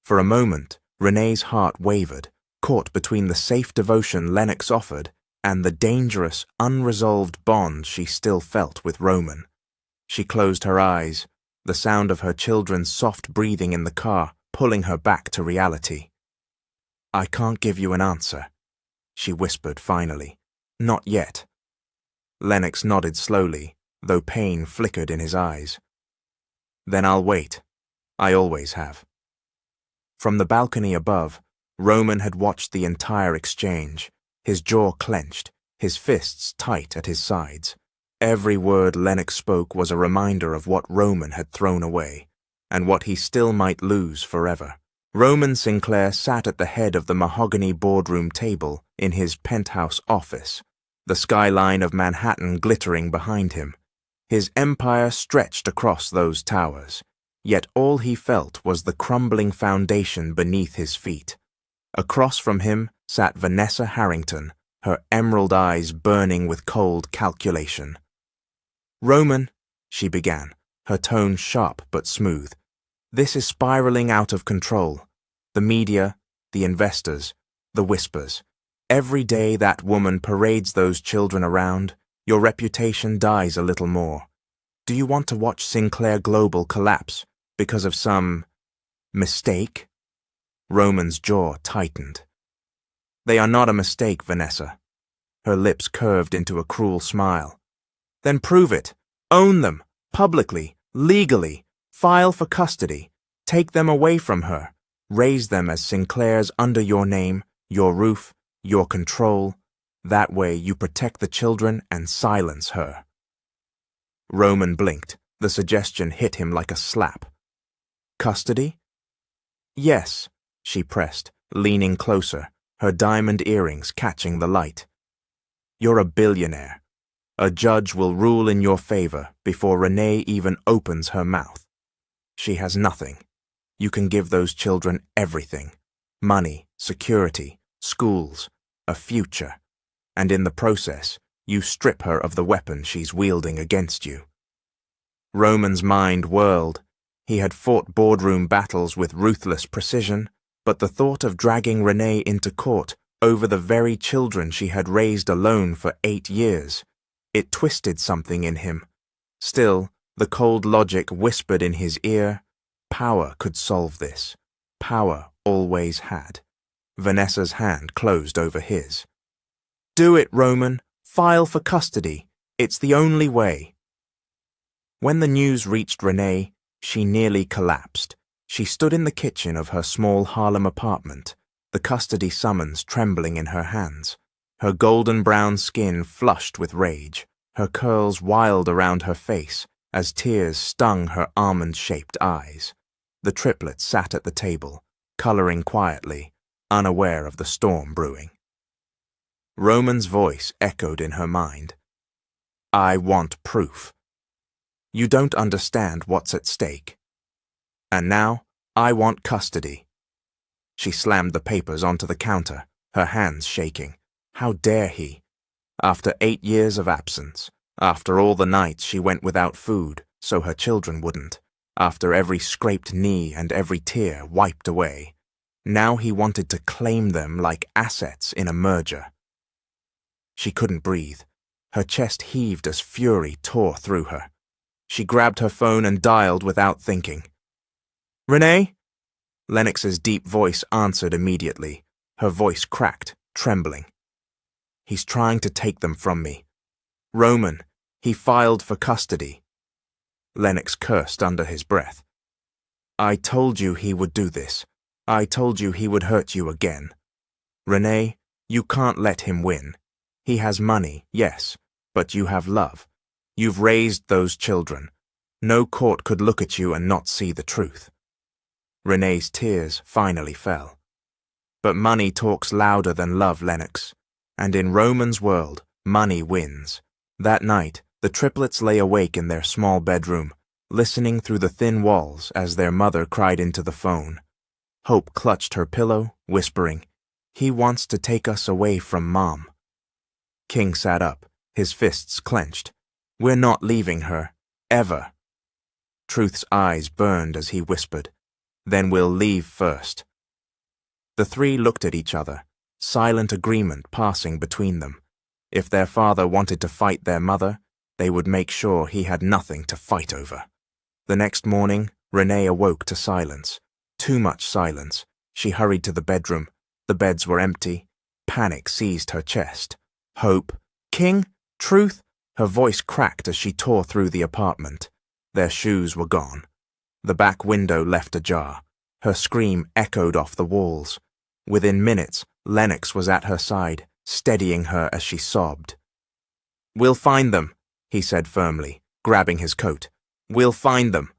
S1: For a moment, Renee's heart wavered, caught between the safe devotion Lennox offered and the dangerous, unresolved bond she still felt with Roman. She closed her eyes, the sound of her children's soft breathing in the car pulling her back to reality. "I can't give you an answer," she whispered finally. "Not yet." Lennox nodded slowly, though pain flickered in his eyes. "Then I'll wait. I always have." From the balcony above, Roman had watched the entire exchange, his jaw clenched, his fists tight at his sides. Every word Lennox spoke was a reminder of what Roman had thrown away, and what he still might lose forever. Roman Sinclair sat at the head of the mahogany boardroom table in his penthouse office, the skyline of Manhattan glittering behind him. His empire stretched across those towers, yet all he felt was the crumbling foundation beneath his feet. Across from him sat Vanessa Harrington, her emerald eyes burning with cold calculation. "Roman," she began, her tone sharp but smooth, "this is spiraling out of control. The media, the investors, the whispers. Every day that woman parades those children around, your reputation dies a little more. Do you want to watch Sinclair Global collapse because of some mistake?" Roman's jaw tightened. "They are not a mistake, Vanessa." Her lips curved into a cruel smile. "Then prove it. Own them, publicly, legally. File for custody. Take them away from her. Raise them as Sinclairs under your name, your roof, your control. That way you protect the children and silence her." Roman blinked. The suggestion hit him like a slap. "Custody?" "Yes," she pressed, leaning closer, her diamond earrings catching the light. You're a billionaire. A judge will rule in your favor before Renee even opens her mouth. She has nothing. You can give those children everything: money, security, schools, a future. And in the process, you strip her of the weapon she's wielding against you. Roman's mind whirled. He had fought boardroom battles with ruthless precision, but the thought of dragging Renee into court over the very children she had raised alone for 8 years, it twisted something in him. Still, the cold logic whispered in his ear, power could solve this. Power always had. Vanessa's hand closed over his. Do it, Roman. File for custody. It's the only way. When the news reached Renee, she nearly collapsed. She stood in the kitchen of her small Harlem apartment, the custody summons trembling in her hands, her golden brown skin flushed with rage, her curls wild around her face as tears stung her almond-shaped eyes. The triplets sat at the table, coloring quietly, unaware of the storm brewing. Roman's voice echoed in her mind. I want proof. You don't understand what's at stake. And now, I want custody. She slammed the papers onto the counter, her hands shaking. How dare he? After 8 years of absence, after all the nights she went without food so her children wouldn't, after every scraped knee and every tear wiped away, now he wanted to claim them like assets in a merger. She couldn't breathe. Her chest heaved as fury tore through her. She grabbed her phone and dialed without thinking. Renee? Lennox's deep voice answered immediately, her voice cracked, trembling. He's trying to take them from me. Roman, he filed for custody. Lennox cursed under his breath. I told you he would do this. I told you he would hurt you again. Renee, you can't let him win. He has money, yes, but you have love. You've raised those children. No court could look at you and not see the truth. Renee's tears finally fell. But money talks louder than love, Lennox. And in Roman's world, money wins. That night, the triplets lay awake in their small bedroom, listening through the thin walls as their mother cried into the phone. Hope clutched her pillow, whispering, He wants to take us away from Mom. King sat up, his fists clenched. We're not leaving her, ever. Truth's eyes burned as he whispered, Then we'll leave first. The three looked at each other, silent agreement passing between them. If their father wanted to fight their mother, they would make sure he had nothing to fight over. The next morning, Renee awoke to silence. Too much silence. She hurried to the bedroom. The beds were empty. Panic seized her chest. Hope. King? Truth? Her voice cracked as she tore through the apartment. Their shoes were gone. The back window left ajar. Her scream echoed off the walls. Within minutes, Lennox was at her side, steadying her as she sobbed. We'll find them, he said firmly, grabbing his coat. We'll find them.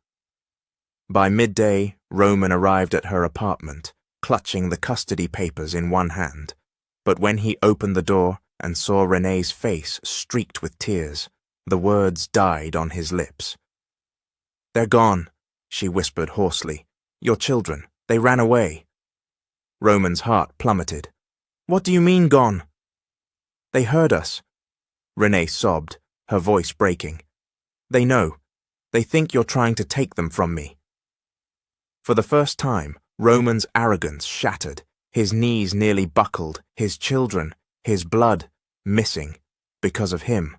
S1: By midday, Roman arrived at her apartment, clutching the custody papers in one hand. But when he opened the door and saw Renee's face streaked with tears, the words died on his lips. They're gone, she whispered hoarsely. Your children, they ran away. Roman's heart plummeted. What do you mean gone? They heard us. Renee sobbed, her voice breaking. They know. They think you're trying to take them from me. For the first time, Roman's arrogance shattered. His knees nearly buckled, his children, his blood, missing, because of him.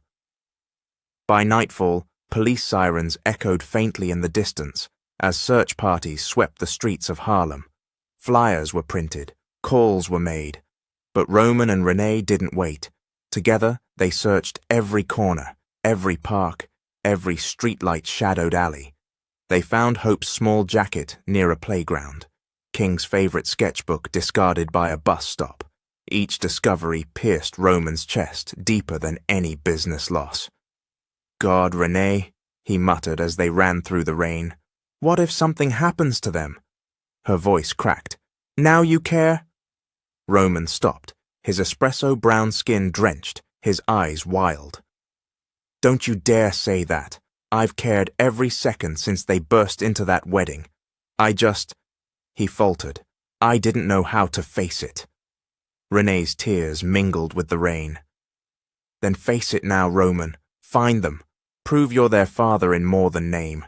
S1: By nightfall, police sirens echoed faintly in the distance as search parties swept the streets of Harlem. Flyers were printed, calls were made, but Roman and Renee didn't wait. Together, they searched every corner, every park, every streetlight-shadowed alley. They found Hope's small jacket near a playground, King's favorite sketchbook discarded by a bus stop. Each discovery pierced Roman's chest deeper than any business loss. God, Renee, he muttered as they ran through the rain. What if something happens to them? Her voice cracked. Now you care? Roman stopped, his espresso brown skin drenched, his eyes wild. "Don't you dare say that. I've cared every second since they burst into that wedding. He faltered. "I didn't know how to face it." Renee's tears mingled with the rain. "Then face it now, Roman. Find them. Prove you're their father in more than name."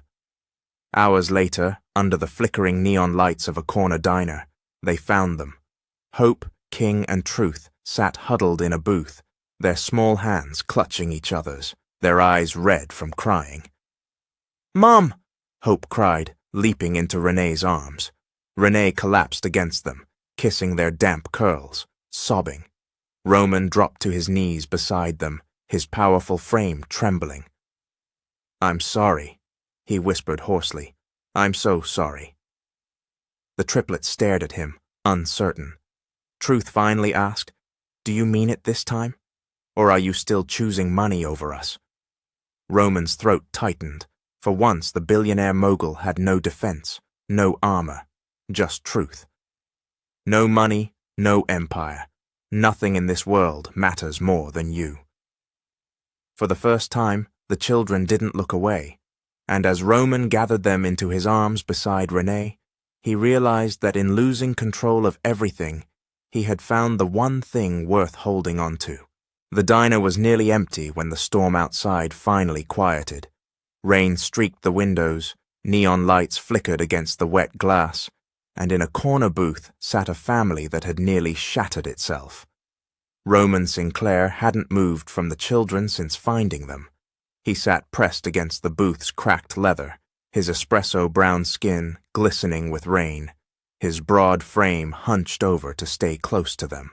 S1: Hours later, under the flickering neon lights of a corner diner, they found them. Hope, King, and Truth sat huddled in a booth, their small hands clutching each other's, their eyes red from crying. "Mom!" Hope cried, leaping into Renee's arms. Renee collapsed against them, kissing their damp curls, sobbing. Roman dropped to his knees beside them, his powerful frame trembling. "I'm sorry," he whispered hoarsely. "I'm so sorry." The triplets stared at him, uncertain. Truth finally asked, "Do you mean it this time? Or are you still choosing money over us?" Roman's throat tightened. For once, the billionaire mogul had no defense, no armor, just truth. "No money, no empire. Nothing in this world matters more than you." For the first time, the children didn't look away, and as Roman gathered them into his arms beside Renee, he realized that in losing control of everything, he had found the one thing worth holding on to. The diner was nearly empty when the storm outside finally quieted. Rain streaked the windows, neon lights flickered against the wet glass, and in a corner booth sat a family that had nearly shattered itself. Roman Sinclair hadn't moved from the children since finding them. He sat pressed against the booth's cracked leather, his espresso-brown skin glistening with rain, his broad frame hunched over to stay close to them.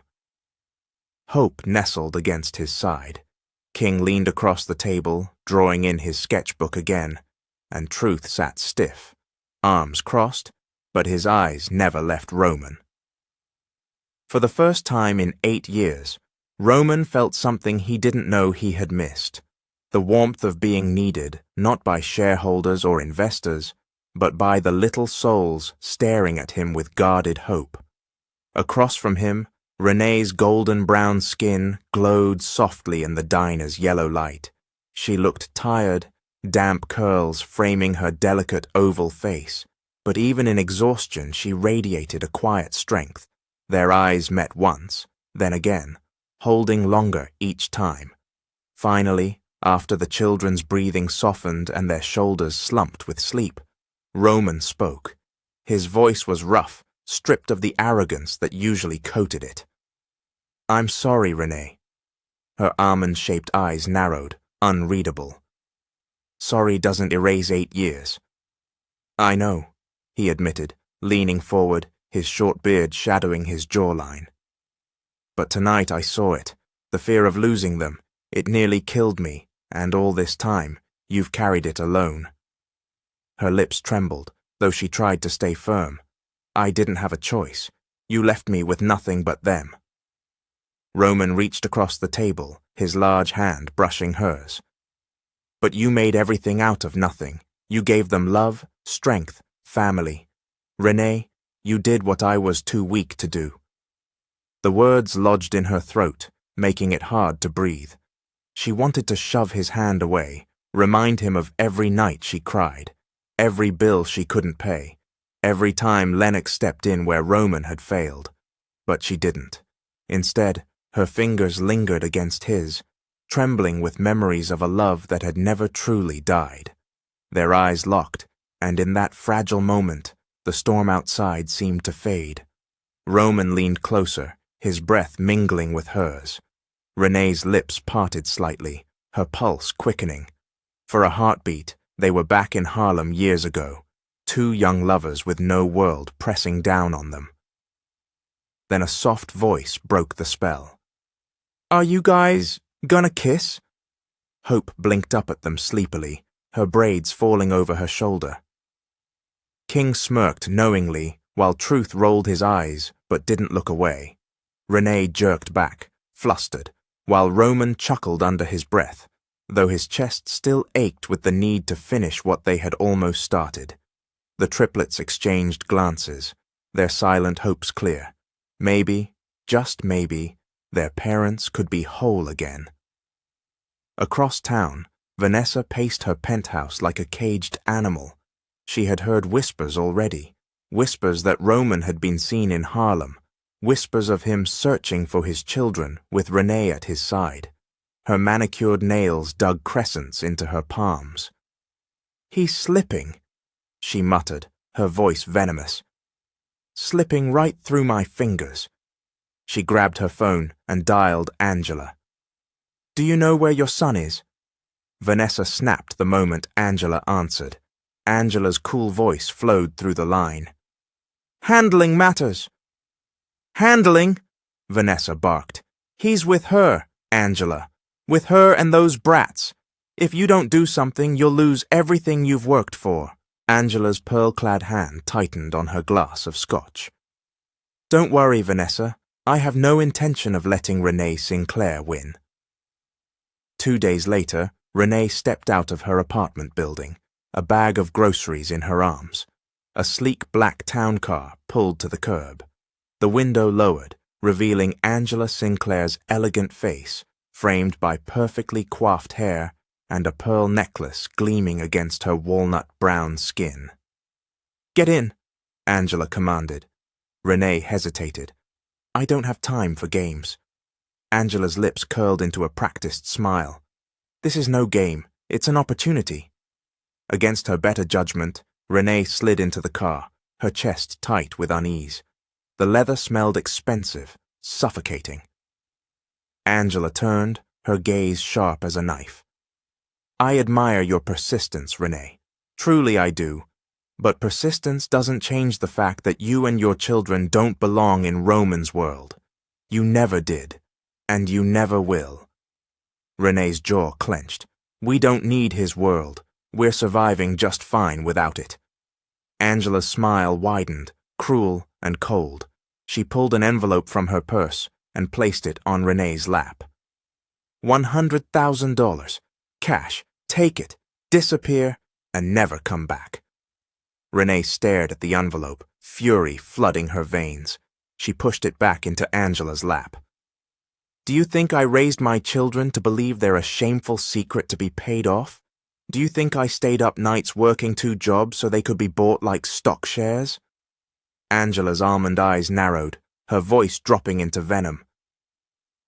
S1: Hope nestled against his side. King leaned across the table, drawing in his sketchbook again, and Truth sat stiff, arms crossed, but his eyes never left Roman. For the first time in 8 years, Roman felt something he didn't know he had missed. The warmth of being needed, not by shareholders or investors, but by the little souls staring at him with guarded hope. Across from him, Renee's golden-brown skin glowed softly in the diner's yellow light. She looked tired, damp curls framing her delicate oval face, but even in exhaustion she radiated a quiet strength. Their eyes met once, then again, holding longer each time. Finally, after the children's breathing softened and their shoulders slumped with sleep, Roman spoke. His voice was rough, stripped of the arrogance that usually coated it. "I'm sorry, Renee." Her almond-shaped eyes narrowed, unreadable. "Sorry doesn't erase 8 years." "I know," he admitted, leaning forward, his short beard shadowing his jawline. "But tonight I saw it, the fear of losing them. It nearly killed me, and all this time, you've carried it alone." Her lips trembled, though she tried to stay firm. "I didn't have a choice. You left me with nothing but them." Roman reached across the table, his large hand brushing hers. "But you made everything out of nothing. You gave them love, strength, family. Renee, you did what I was too weak to do." The words lodged in her throat, making it hard to breathe. She wanted to shove his hand away, remind him of every night she cried, every bill she couldn't pay, every time Lennox stepped in where Roman had failed. But she didn't. Instead, her fingers lingered against his, trembling with memories of a love that had never truly died. Their eyes locked, and in that fragile moment, the storm outside seemed to fade. Roman leaned closer, his breath mingling with hers. Renee's lips parted slightly, her pulse quickening. For a heartbeat, they were back in Harlem years ago, 2 young lovers with no world pressing down on them. Then a soft voice broke the spell. "Are you guys gonna kiss?" Hope blinked up at them sleepily, her braids falling over her shoulder. King smirked knowingly, while Truth rolled his eyes but didn't look away. Renee jerked back, flustered, while Roman chuckled under his breath, though his chest still ached with the need to finish what they had almost started. The triplets exchanged glances, their silent hopes clear. Maybe, just maybe, their parents could be whole again. Across town, Vanessa paced her penthouse like a caged animal. She had heard whispers already, whispers that Roman had been seen in Harlem, whispers of him searching for his children with Renee at his side. Her manicured nails dug crescents into her palms. "He's slipping," she muttered, her voice venomous. "Slipping right through my fingers." She grabbed her phone and dialed Angela. "Do you know where your son is?" Vanessa snapped the moment Angela answered. Angela's cool voice flowed through the line. "Handling matters." "Handling?" Vanessa barked. "He's with her, Angela. With her and those brats. If you don't do something, you'll lose everything you've worked for." Angela's pearl-clad hand tightened on her glass of scotch. "Don't worry, Vanessa. I have no intention of letting Renee Sinclair win." 2 days later, Renee stepped out of her apartment building, a bag of groceries in her arms. A sleek black town car pulled to the curb. The window lowered, revealing Angela Sinclair's elegant face, framed by perfectly coiffed hair and a pearl necklace gleaming against her walnut-brown skin. "Get in," Angela commanded. Renee hesitated. "I don't have time for games." Angela's lips curled into a practiced smile. "This is no game. It's an opportunity." Against her better judgment, Renee slid into the car, her chest tight with unease. The leather smelled expensive, suffocating. Angela turned, her gaze sharp as a knife. "I admire your persistence, Renee. Truly I do. But persistence doesn't change the fact that you and your children don't belong in Roman's world. You never did. And you never will." Renee's jaw clenched. "We don't need his world. We're surviving just fine without it." Angela's smile widened, cruel and cold. She pulled an envelope from her purse and placed it on Renee's lap. $100,000. Cash. Take it. Disappear and never come back. Renee stared at the envelope, fury flooding her veins. She pushed it back into Angela's lap. "Do you think I raised my children to believe they're a shameful secret to be paid off? Do you think I stayed up nights working 2 jobs so they could be bought like stock shares?" Angela's almond eyes narrowed, her voice dropping into venom.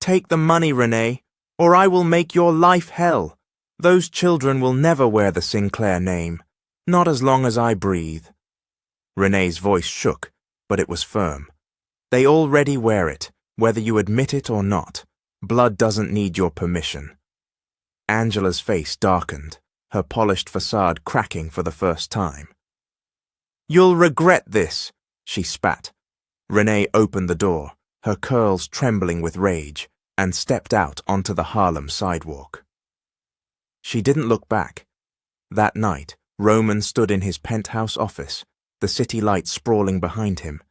S1: "Take the money, Renee, or I will make your life hell. Those children will never wear the Sinclair name, not as long as I breathe." Renee's voice shook, but it was firm. "They already wear it, whether you admit it or not. Blood doesn't need your permission." Angela's face darkened, her polished facade cracking for the first time. "You'll regret this," she spat. Renee opened the door, her curls trembling with rage, and stepped out onto the Harlem sidewalk. She didn't look back. That night, Roman stood in his penthouse office, the city lights sprawling behind him.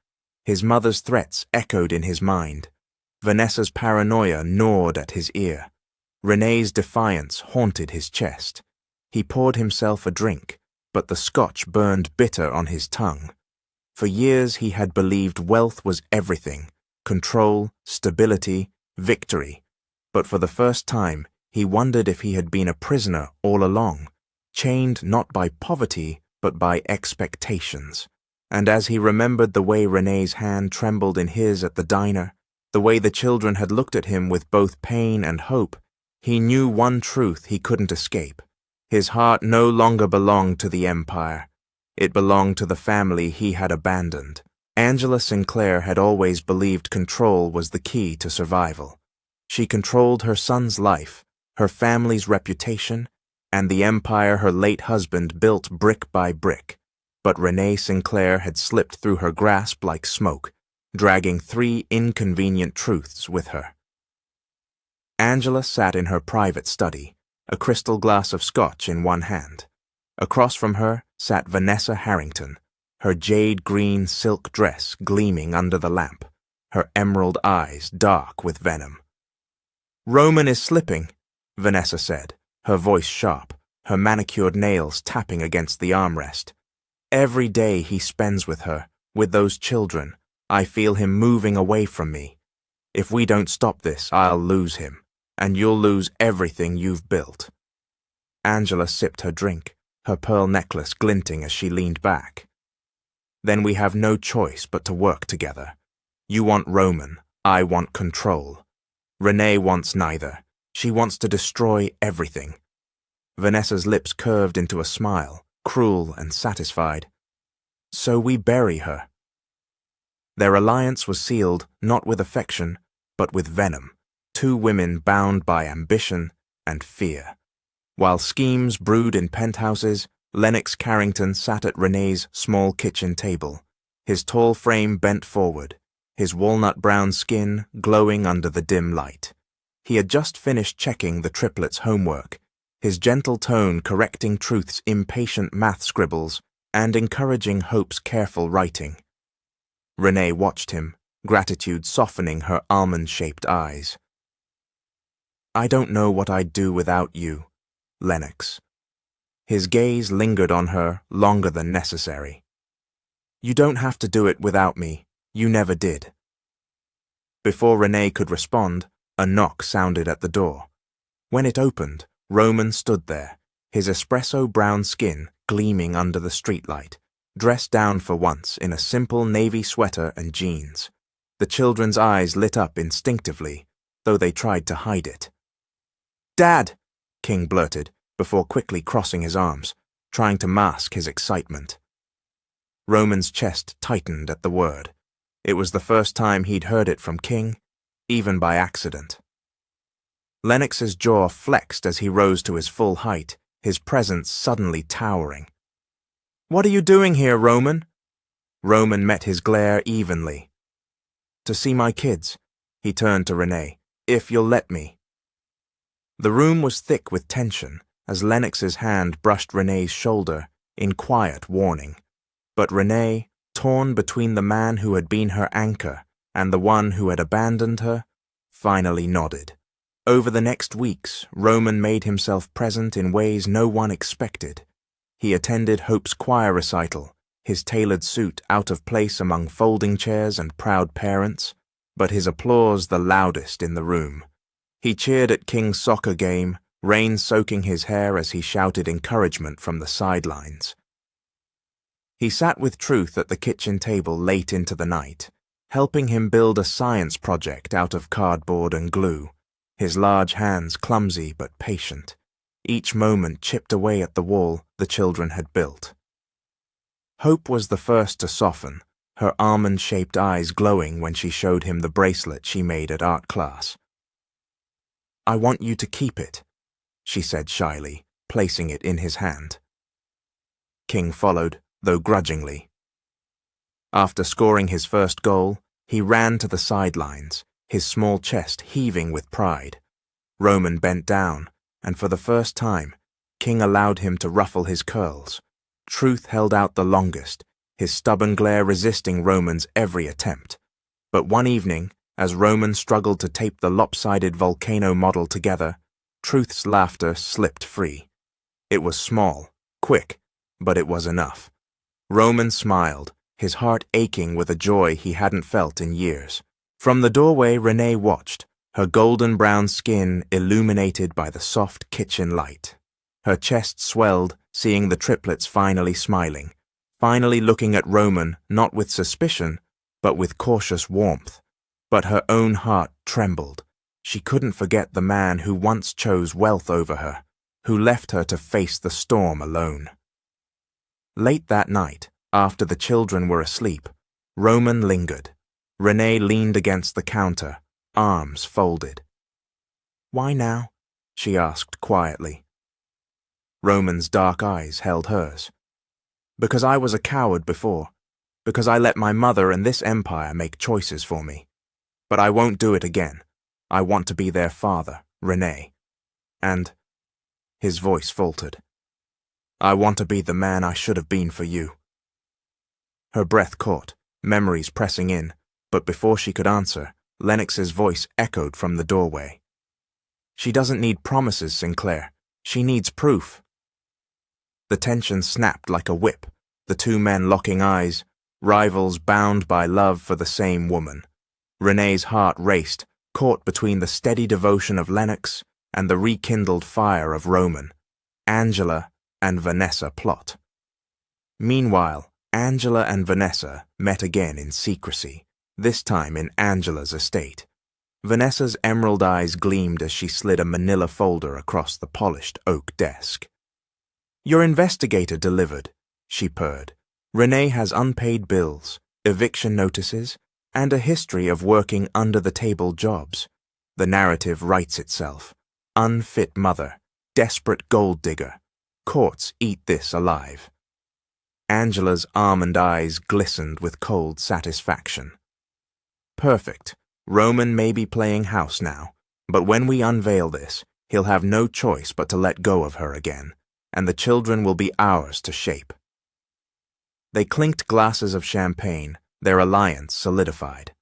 S1: His mother's threats echoed in his mind. Vanessa's paranoia gnawed at his ear. Renee's defiance haunted his chest. He poured himself a drink, but the scotch burned bitter on his tongue. For years he had believed wealth was everything, control, stability, victory. But for the first time, he wondered if he had been a prisoner all along, chained not by poverty, but by expectations. And as he remembered the way Renee's hand trembled in his at the diner, the way the children had looked at him with both pain and hope, he knew one truth he couldn't escape. His heart no longer belonged to the empire. It belonged to the family he had abandoned. Angela Sinclair had always believed control was the key to survival. She controlled her son's life, her family's reputation, and the empire her late husband built brick by brick. But Renee Sinclair had slipped through her grasp like smoke, dragging 3 inconvenient truths with her. Angela sat in her private study, a crystal glass of scotch in one hand. Across from her sat Vanessa Harrington, her jade-green silk dress gleaming under the lamp, her emerald eyes dark with venom. "Roman is slipping," Vanessa said, her voice sharp, her manicured nails tapping against the armrest. "Every day he spends with her, with those children, I feel him moving away from me. If we don't stop this, I'll lose him. and you'll lose everything you've built. Angela sipped her drink, her pearl necklace glinting as she leaned back. Then we have no choice but to work together. You want Roman, I want control. Renee wants neither. She wants to destroy everything. Vanessa's lips curved into a smile, cruel and satisfied. So we bury her. Their alliance was sealed not with affection, but with venom, two women bound by ambition and fear. While schemes brewed in penthouses, Lennox Carrington sat at Renee's small kitchen table, his tall frame bent forward, his walnut-brown skin glowing under the dim light. He had just finished checking the triplets' homework, his gentle tone correcting Truth's impatient math scribbles and encouraging Hope's careful writing. Renee watched him, gratitude softening her almond-shaped eyes. I don't know what I'd do without you, Lennox. His gaze lingered on her longer than necessary. You don't have to do it without me. You never did. Before Renee could respond, a knock sounded at the door. When it opened, Roman stood there, his espresso-brown skin gleaming under the streetlight, dressed down for once in a simple navy sweater and jeans. The children's eyes lit up instinctively, though they tried to hide it. Dad! King blurted, before quickly crossing his arms, trying to mask his excitement. Roman's chest tightened at the word. It was the first time he'd heard it from King, even by accident. Lennox's jaw flexed as he rose to his full height, his presence suddenly towering. What are you doing here, Roman? Roman met his glare evenly. To see my kids, he turned to Renee, if you'll let me. The room was thick with tension as Lennox's hand brushed Renee's shoulder in quiet warning. But Renee, torn between the man who had been her anchor and the one who had abandoned her, finally nodded. Over the next weeks, Roman made himself present in ways no one expected. He attended Hope's choir recital, his tailored suit out of place among folding chairs and proud parents, but his applause the loudest in the room. He cheered at King's soccer game, rain soaking his hair as he shouted encouragement from the sidelines. He sat with Truth at the kitchen table late into the night, helping him build a science project out of cardboard and glue, his large hands clumsy but patient, each moment chipped away at the wall the children had built. Hope was the first to soften, her almond-shaped eyes glowing when she showed him the bracelet she made at art class. I want you to keep it, she said shyly, placing it in his hand. King followed, though grudgingly. After scoring his first goal, he ran to the sidelines, his small chest heaving with pride. Roman bent down, and for the first time, King allowed him to ruffle his curls. Truth held out the longest, his stubborn glare resisting Roman's every attempt. But one evening, as Roman struggled to tape the lopsided volcano model together, Truth's laughter slipped free. It was small, quick, but it was enough. Roman smiled, his heart aching with a joy he hadn't felt in years. From the doorway, Renee watched, her golden brown skin illuminated by the soft kitchen light. Her chest swelled, seeing the triplets finally smiling, finally looking at Roman not with suspicion, but with cautious warmth. But her own heart trembled. She couldn't forget the man who once chose wealth over her, who left her to face the storm alone. Late that night, after the children were asleep, Roman lingered. Renee leaned against the counter, arms folded. Why now? She asked quietly. Roman's dark eyes held hers. Because I was a coward before. Because I let my mother and this empire make choices for me. But I won't do it again. I want to be their father, Renee. And... his voice faltered. I want to be the man I should have been for you. Her breath caught, memories pressing in, but before she could answer, Lennox's voice echoed from the doorway. She doesn't need promises, Sinclair. She needs proof. The tension snapped like a whip, the two men locking eyes, rivals bound by love for the same woman. Renee's heart raced, caught between the steady devotion of Lennox and the rekindled fire of Roman, Angela and Vanessa plot. Meanwhile, Angela and Vanessa met again in secrecy, this time in Angela's estate. Vanessa's emerald eyes gleamed as she slid a manila folder across the polished oak desk. "Your investigator delivered," she purred. "Renee has unpaid bills, eviction notices, and a history of working under-the-table jobs. The narrative writes itself. Unfit mother, desperate gold digger. Courts eat this alive." Angela's almond eyes glistened with cold satisfaction. "Perfect. Roman may be playing house now, but when we unveil this, he'll have no choice but to let go of her again, and the children will be ours to shape." They clinked glasses of champagne, their alliance solidified.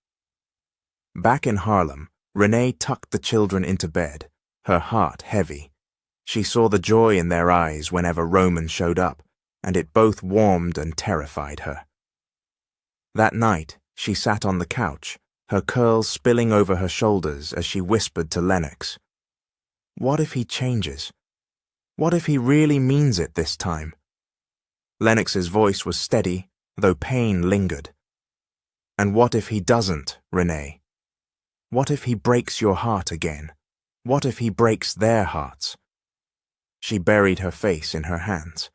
S1: Back in Harlem, Renee tucked the children into bed, her heart heavy. She saw the joy in their eyes whenever Roman showed up, and it both warmed and terrified her. That night, she sat on the couch, her curls spilling over her shoulders as she whispered to Lennox, "What if he changes? What if he really means it this time?" Lennox's voice was steady, though pain lingered. "And what if he doesn't, Renee? What if he breaks your heart again? What if he breaks their hearts?" She buried her face in her hands.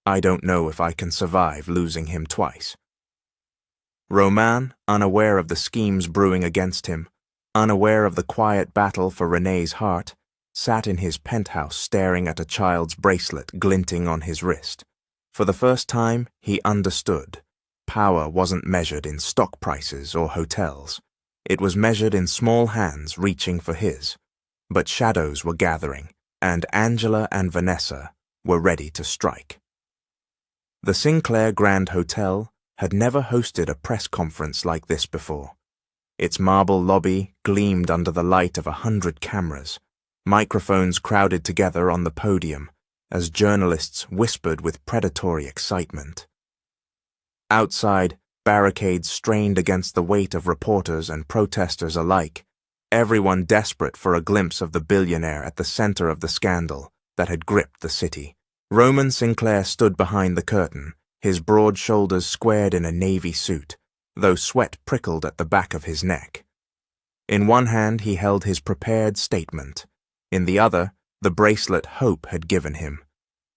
S1: "I don't know if I can survive losing him twice." Roman, unaware of the schemes brewing against him, unaware of the quiet battle for Renee's heart, sat in his penthouse staring at a child's bracelet glinting on his wrist. For the first time, he understood. Power wasn't measured in stock prices or hotels. It was measured in small hands reaching for his. But shadows were gathering, and Angela and Vanessa were ready to strike. The Sinclair Grand Hotel had never hosted a press conference like this before. Its marble lobby gleamed under the light of 100 cameras, microphones crowded together on the podium as journalists whispered with predatory excitement. Outside, barricades strained against the weight of reporters and protesters alike, everyone desperate for a glimpse of the billionaire at the center of the scandal that had gripped the city. Roman Sinclair stood behind the curtain, his broad shoulders squared in a navy suit, though sweat prickled at the back of his neck. In one hand he held his prepared statement. In the other, the bracelet Hope had given him.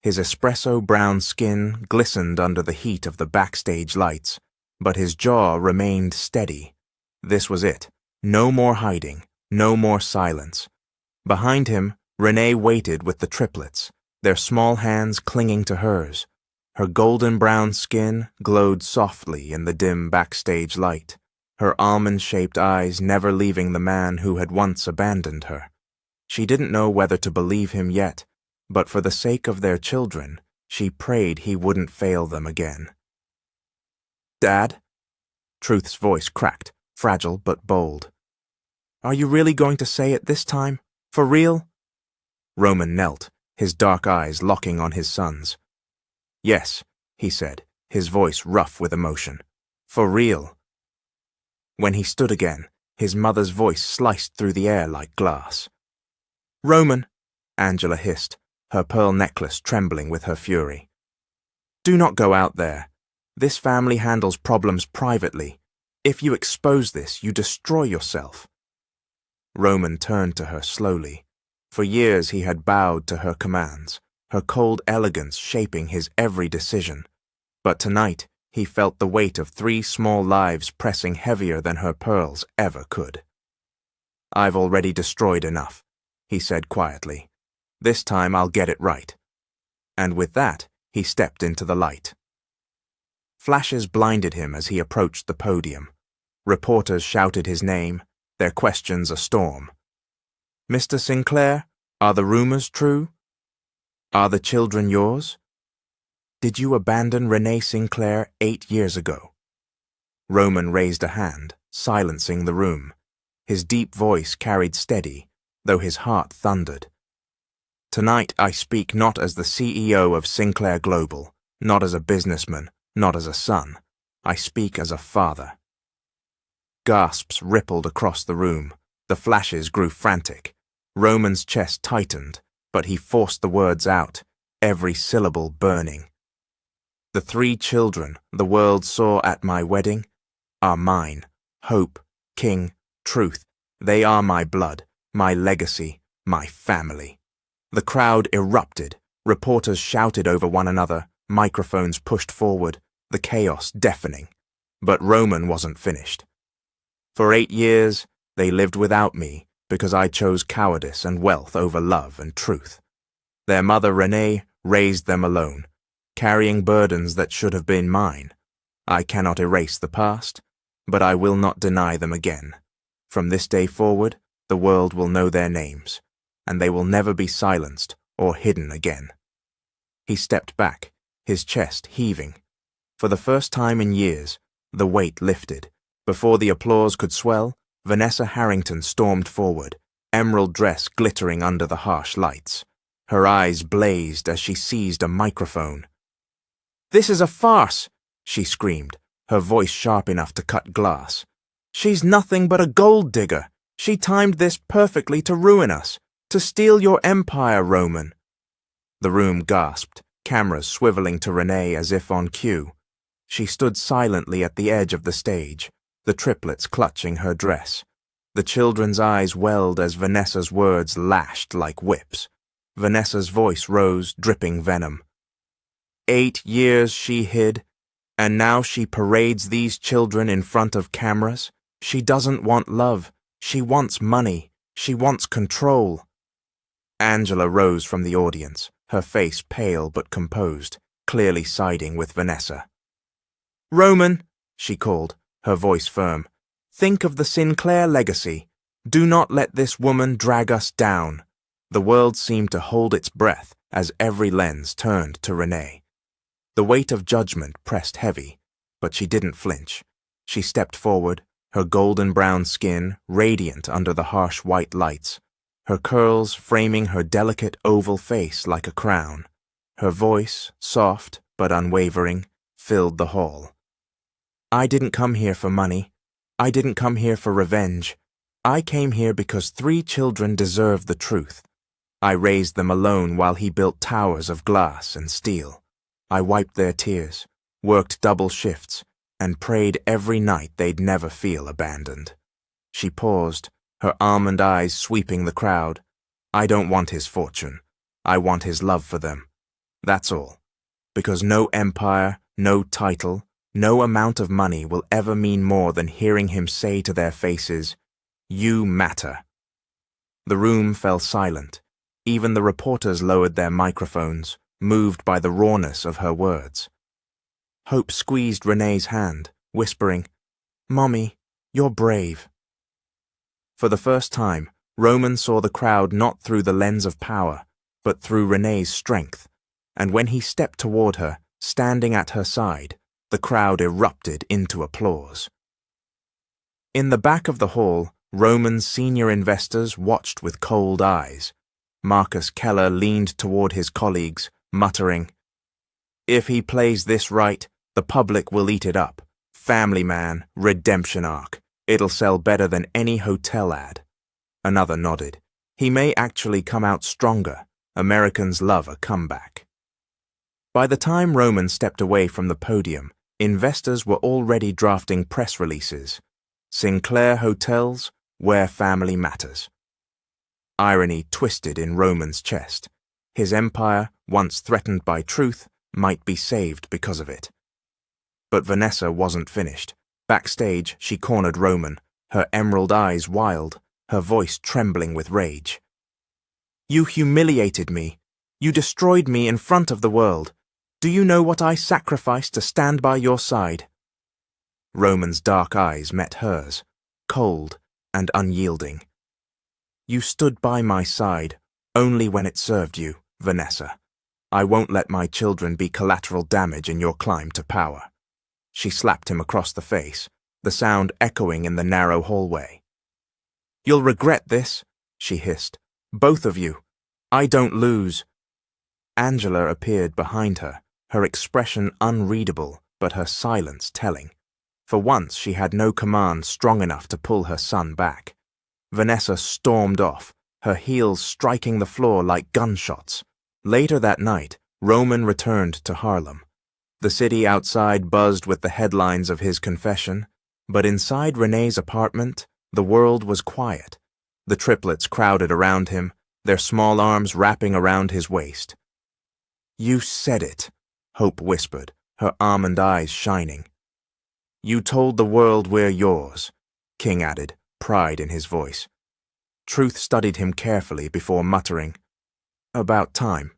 S1: His espresso-brown skin glistened under the heat of the backstage lights, but his jaw remained steady. This was it. No more hiding, no more silence. Behind him, Renee waited with the triplets, their small hands clinging to hers. Her golden-brown skin glowed softly in the dim backstage light, her almond-shaped eyes never leaving the man who had once abandoned her. She didn't know whether to believe him yet, but for the sake of their children, she prayed he wouldn't fail them again. "Dad?" Truth's voice cracked, fragile but bold. "Are you really going to say it this time? For real?" Roman knelt, his dark eyes locking on his son's. "Yes," he said, his voice rough with emotion. "For real." When he stood again, his mother's voice sliced through the air like glass. "Roman," Angela hissed, her pearl necklace trembling with her fury. "Do not go out there. This family handles problems privately. If you expose this, you destroy yourself." Roman turned to her slowly. For years he had bowed to her commands, her cold elegance shaping his every decision. But tonight he felt the weight of 3 small lives pressing heavier than her pearls ever could. "I've already destroyed enough," he said quietly. "This time I'll get it right." And with that, he stepped into the light. Flashes blinded him as he approached the podium. Reporters shouted his name, their questions a storm. "Mr. Sinclair, are the rumors true? Are the children yours? Did you abandon Renee Sinclair 8 years ago?" Roman raised a hand, silencing the room. His deep voice carried steady, though his heart thundered. "Tonight I speak not as the CEO of Sinclair Global, not as a businessman, not as a son. I speak as a father." Gasps rippled across the room, The flashes grew frantic. Roman's chest tightened, but he forced the words out, every syllable burning. The 3 children the world saw at my wedding are mine. Hope, King, Truth. They are my blood, my legacy, my family. The crowd erupted. Reporters shouted over one another, microphones pushed forward, the chaos deafening. But Roman wasn't finished. For 8 years, they lived without me because I chose cowardice and wealth over love and truth. Their mother, Renee, raised them alone, carrying burdens that should have been mine. I cannot erase the past, but I will not deny them again. From this day forward, the world will know their names, and they will never be silenced or hidden again. He stepped back, his chest heaving. For the first time in years, the weight lifted. Before the applause could swell, Vanessa Harrington stormed forward, emerald dress glittering under the harsh lights. Her eyes blazed as she seized a microphone. "This is a farce," she screamed, her voice sharp enough to cut glass. "She's nothing but a gold digger. She timed this perfectly to ruin us, to steal your empire, Roman." The room gasped, cameras swiveling to Renee as if on cue. She stood silently at the edge of the stage, the triplets clutching her dress. The children's eyes welled as Vanessa's words lashed like whips. Vanessa's voice rose, dripping venom. 8 years she hid, and now she parades these children in front of cameras. She doesn't want love. She wants money. She wants control. Angela rose from the audience, her face pale but composed, clearly siding with Vanessa. "Roman," she called, her voice firm, "think of the Sinclair legacy. Do not let this woman drag us down." The world seemed to hold its breath as every lens turned to Renee. The weight of judgment pressed heavy, but she didn't flinch. She stepped forward, her golden brown skin radiant under the harsh white lights, her curls framing her delicate oval face like a crown. Her voice, soft but unwavering, filled the hall. "I didn't come here for money. I didn't come here for revenge. I came here because 3 children deserve the truth. I raised them alone while he built towers of glass and steel. I wiped their tears, worked double shifts, and prayed every night they'd never feel abandoned." She paused, her almond eyes sweeping the crowd. "I don't want his fortune. I want his love for them. That's all. Because no empire, no title, no amount of money will ever mean more than hearing him say to their faces, 'You matter.'" The room fell silent. Even the reporters lowered their microphones, moved by the rawness of her words. Hope squeezed Renee's hand, whispering, "Mommy, you're brave." For the first time, Roman saw the crowd not through the lens of power, but through Renee's strength, and when he stepped toward her, standing at her side, the crowd erupted into applause. In the back of the hall, Roman's senior investors watched with cold eyes. Marcus Keller leaned toward his colleagues, muttering, "If he plays this right, the public will eat it up. Family man, redemption arc. It'll sell better than any hotel ad." Another nodded. "He may actually come out stronger. Americans love a comeback." By the time Roman stepped away from the podium, investors were already drafting press releases. Sinclair Hotels, where family matters. Irony twisted in Roman's chest. His empire, once threatened by truth, might be saved because of it. But Vanessa wasn't finished. Backstage, she cornered Roman, her emerald eyes wild, her voice trembling with rage. "You humiliated me. You destroyed me in front of the world. Do you know what I sacrificed to stand by your side?" Roman's dark eyes met hers, cold and unyielding. "You stood by my side only when it served you, Vanessa. I won't let my children be collateral damage in your climb to power." She slapped him across the face, the sound echoing in the narrow hallway. "You'll regret this," she hissed. "Both of you. I don't lose." Angela appeared behind her, her expression unreadable, but her silence telling. For once she had no command strong enough to pull her son back. Vanessa stormed off, her heels striking the floor like gunshots. Later that night, Roman returned to Harlem. The city outside buzzed with the headlines of his confession, but inside Renee's apartment, the world was quiet. The triplets crowded around him, their small arms wrapping around his waist. "You said it," Hope whispered, her almond eyes shining. "You told the world we're yours," King added, pride in his voice. Truth studied him carefully before muttering, "About time."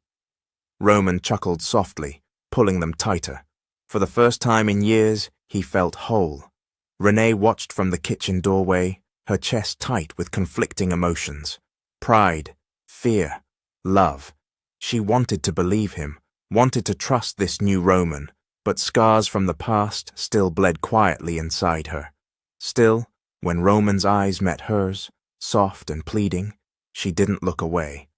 S1: Roman chuckled softly, pulling them tighter. For the first time in years, he felt whole. Renee watched from the kitchen doorway, her chest tight with conflicting emotions. Pride, fear, love. She wanted to believe him, wanted to trust this new Roman, but scars from the past still bled quietly inside her. Still, when Roman's eyes met hers, soft and pleading, she didn't look away.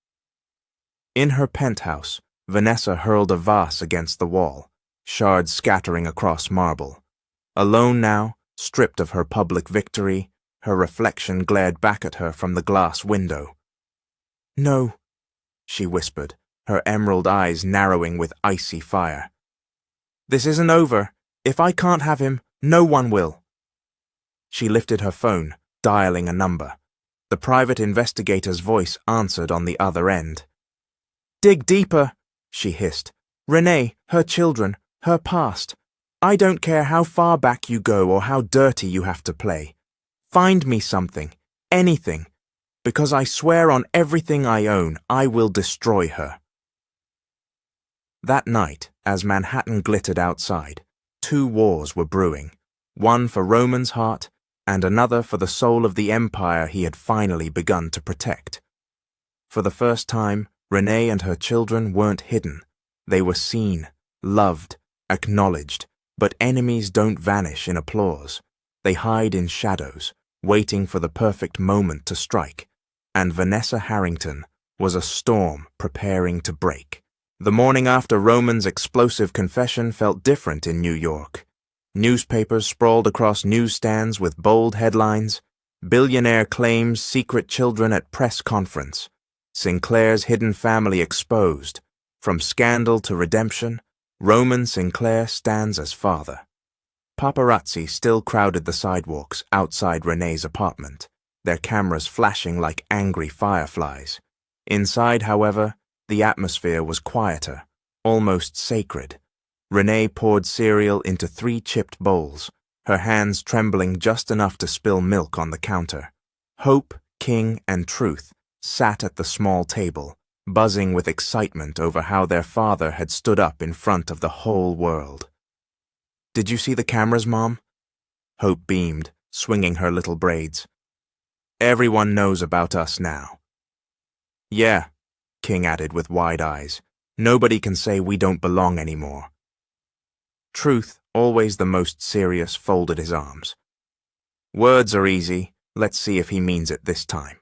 S1: In her penthouse, Vanessa hurled a vase against the wall, shards scattering across marble. Alone now, stripped of her public victory, her reflection glared back at her from the glass window. "No," she whispered, her emerald eyes narrowing with icy fire. "This isn't over. If I can't have him, no one will." She lifted her phone, dialing a number. The private investigator's voice answered on the other end. "Dig deeper," she hissed. "Renee, her children, her past. I don't care how far back you go or how dirty you have to play. Find me something, anything, because I swear on everything I own, I will destroy her." That night, as Manhattan glittered outside, two wars were brewing, one for Roman's heart and another for the soul of the empire he had finally begun to protect. For the first time, Renee and her children weren't hidden. They were seen, loved, acknowledged, but enemies don't vanish in applause. They hide in shadows, waiting for the perfect moment to strike, and Vanessa Harrington was a storm preparing to break. The morning after Roman's explosive confession felt different in New York. Newspapers sprawled across newsstands with bold headlines: "Billionaire claims secret children at press conference. Sinclair's hidden family exposed. From scandal to redemption, Roman Sinclair stands as father." Paparazzi still crowded the sidewalks outside Renee's apartment, their cameras flashing like angry fireflies. Inside, however, the atmosphere was quieter, almost sacred. Renee poured cereal into 3 chipped bowls, her hands trembling just enough to spill milk on the counter. Hope, King, and Truth sat at the small table, buzzing with excitement over how their father had stood up in front of the whole world. "Did you see the cameras, Mom?" Hope beamed, swinging her little braids. "Everyone knows about us now." "Yeah," King added with wide eyes. "Nobody can say we don't belong anymore." Truth, always the most serious, folded his arms. "Words are easy. Let's see if he means it this time."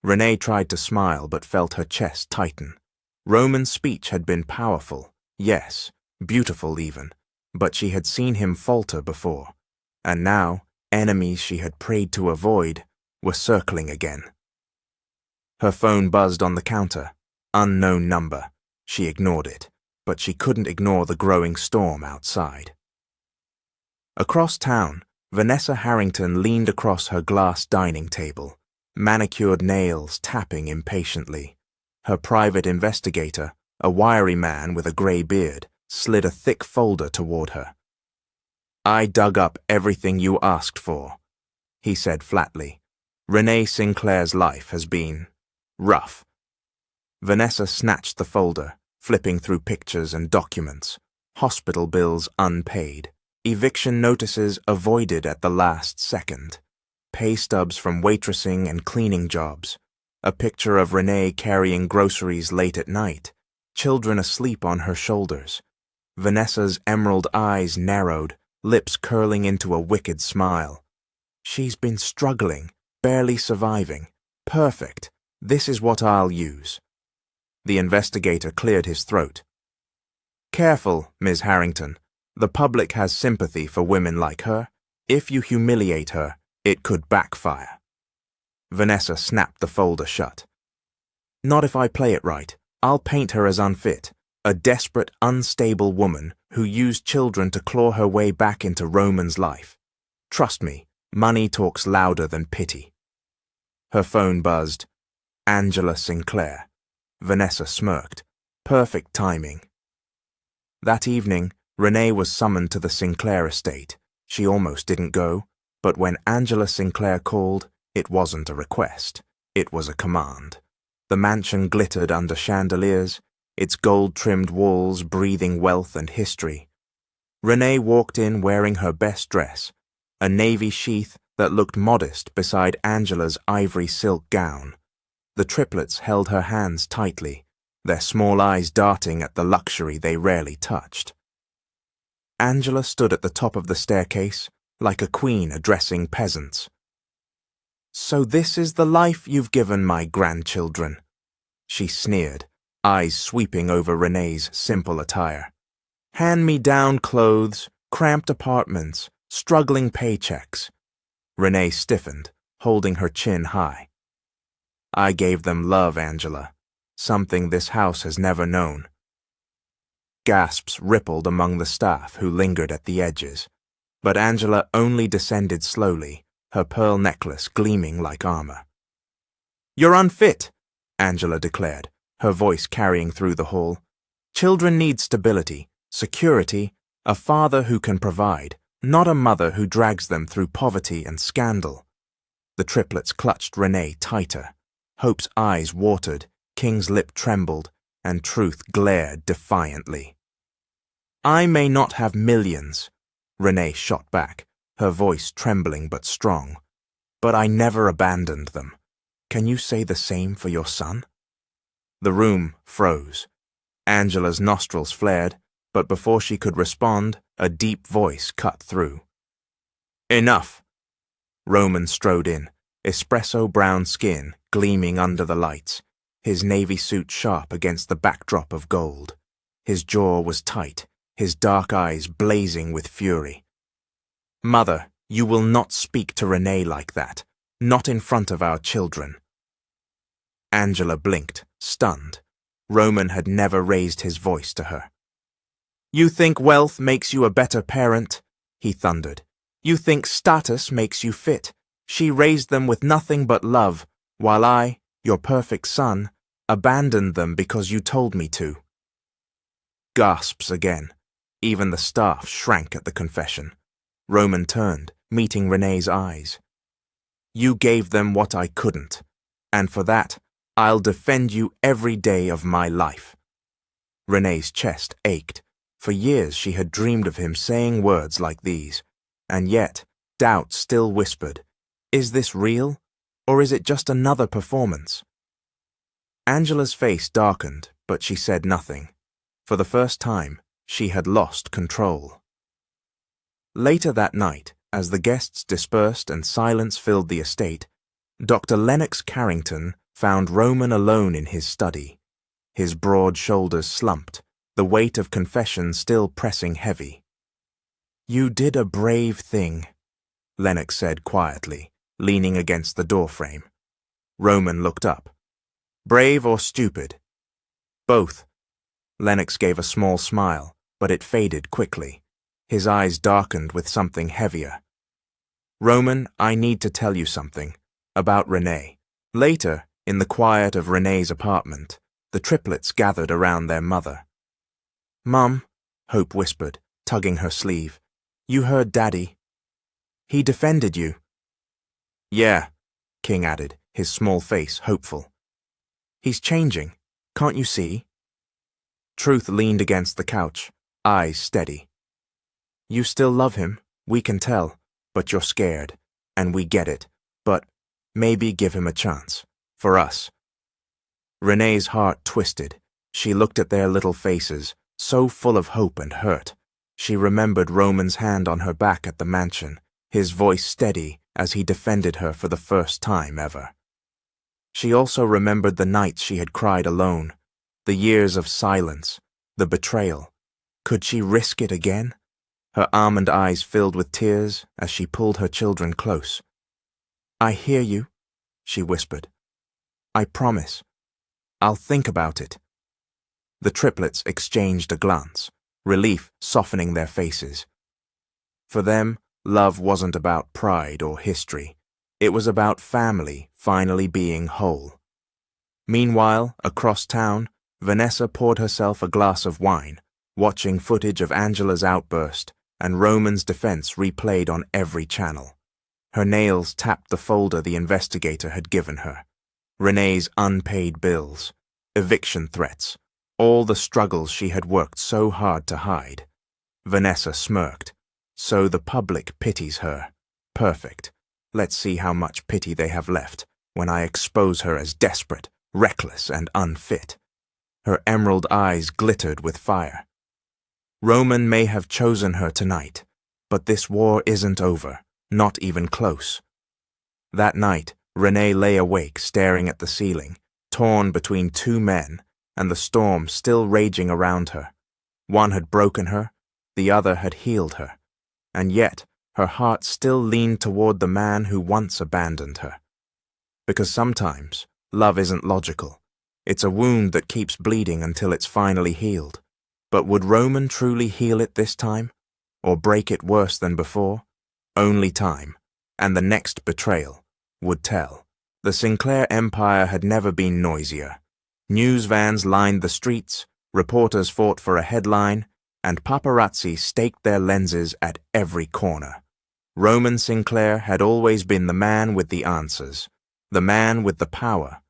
S1: Renee tried to smile but felt her chest tighten. Roman's speech had been powerful, yes, beautiful even, but she had seen him falter before, and now enemies she had prayed to avoid were circling again. Her phone buzzed on the counter. Unknown number. She ignored it, but she couldn't ignore the growing storm outside. Across town, Vanessa Harrington leaned across her glass dining table, manicured nails tapping impatiently. Her private investigator, a wiry man with a grey beard, slid a thick folder toward her. "I dug up everything you asked for," he said flatly. "Renee Sinclair's life has been rough." Vanessa snatched the folder, flipping through pictures and documents, hospital bills unpaid, eviction notices avoided at the last second, pay stubs from waitressing and cleaning jobs, a picture of Renee carrying groceries late at night, children asleep on her shoulders. Vanessa's emerald eyes narrowed, lips curling into a wicked smile. "She's been struggling, barely surviving. Perfect. This is what I'll use." The investigator cleared his throat. "Careful, Ms. Harrington. The public has sympathy for women like her. If you humiliate her, it could backfire." Vanessa snapped the folder shut. Not if I play it right. I'll paint her as unfit, a desperate, unstable woman who used children to claw her way back into Roman's life. Trust me, money talks louder than pity. Her phone buzzed. Angela Sinclair. Vanessa smirked. Perfect timing. That evening, Renee was summoned to the Sinclair estate. She almost didn't go, but when Angela Sinclair called, it wasn't a request. It was a command. The mansion glittered under chandeliers, its gold-trimmed walls breathing wealth and history. Renee walked in wearing her best dress, a navy sheath that looked modest beside Angela's ivory silk gown. The triplets held her hands tightly, their small eyes darting at the luxury they rarely touched. Angela stood at the top of the staircase, like a queen addressing peasants. "So this is the life you've given my grandchildren," she sneered, eyes sweeping over Renee's simple attire. "Hand-me-down clothes, cramped apartments, struggling paychecks." Renee stiffened, holding her chin high. "I gave them love, Angela, something this house has never known." Gasps rippled among the staff who lingered at the edges, but Angela only descended slowly, her pearl necklace gleaming like armor. "You're unfit," Angela declared, her voice carrying through the hall. "Children need stability, security, a father who can provide, not a mother who drags them through poverty and scandal." The triplets clutched Renee tighter. Hope's eyes watered, King's lip trembled, and Truth glared defiantly. "I may not have millions," Renee shot back, her voice trembling but strong, "but I never abandoned them. Can you say the same for your son?" The room froze. Angela's nostrils flared, but before she could respond, a deep voice cut through. "Enough!" Roman strode in, espresso-brown skin gleaming under the lights, his navy suit sharp against the backdrop of gold. His jaw was tight, his dark eyes blazing with fury. "Mother, you will not speak to Renee like that, not in front of our children." Angela blinked, stunned. Roman had never raised his voice to her. "You think wealth makes you a better parent?" he thundered. "You think status makes you fit? She raised them with nothing but love, while I, your perfect son, abandoned them because you told me to." Gasps again. Even the staff shrank at the confession. Roman turned, meeting Renee's eyes. "You gave them what I couldn't, and for that, I'll defend you every day of my life." Renee's chest ached. For years she had dreamed of him saying words like these, and yet doubt still whispered, "Is this real, or is it just another performance?" Angela's face darkened, but she said nothing. For the first time, she had lost control. Later that night, as the guests dispersed and silence filled the estate, Dr. Lennox Carrington found Roman alone in his study. His broad shoulders slumped, the weight of confession still pressing heavy. "You did a brave thing," Lennox said quietly, leaning against the doorframe. Roman looked up. "Brave or stupid?" "Both." Lennox gave a small smile, but it faded quickly. His eyes darkened with something heavier. "Roman, I need to tell you something. About Renee." Later, in the quiet of Renee's apartment, the triplets gathered around their mother. "Mum," Hope whispered, tugging her sleeve, "you heard Daddy. He defended you." "Yeah," King added, his small face hopeful. "He's changing. Can't you see?" Truth leaned against the couch, eyes steady. "You still love him, we can tell, but you're scared, and we get it, but maybe give him a chance. For us." Renee's heart twisted. She looked at their little faces, so full of hope and hurt. She remembered Roman's hand on her back at the mansion, his voice steady as he defended her for the first time ever. She also remembered the nights she had cried alone, the years of silence, the betrayal. Could she risk it again? Her almond eyes filled with tears as she pulled her children close. "I hear you," she whispered. I promise. I'll think about it. The triplets exchanged a glance, relief softening their faces. For them, love wasn't about pride or history. It was about family finally being whole. Meanwhile, across town, Vanessa poured herself a glass of wine, watching footage of Angela's outburst and Roman's defense replayed on every channel. Her nails tapped the folder the investigator had given her. Renee's unpaid bills, eviction threats, all the struggles she had worked so hard to hide. Vanessa smirked. So the public pities her. Perfect. Let's see how much pity they have left when I expose her as desperate, reckless, and unfit. Her emerald eyes glittered with fire. Roman may have chosen her tonight, but this war isn't over, not even close. That night, Renee lay awake staring at the ceiling, torn between two men, and the storm still raging around her. One had broken her, the other had healed her, and yet her heart still leaned toward the man who once abandoned her. Because sometimes, love isn't logical. It's a wound that keeps bleeding until it's finally healed. But would Roman truly heal it this time? Or break it worse than before? Only time, and the next betrayal, would tell. The Sinclair empire had never been noisier. News vans lined the streets, reporters fought for a headline, and paparazzi staked their lenses at every corner. Roman Sinclair had always been the man with the answers, the man with the power.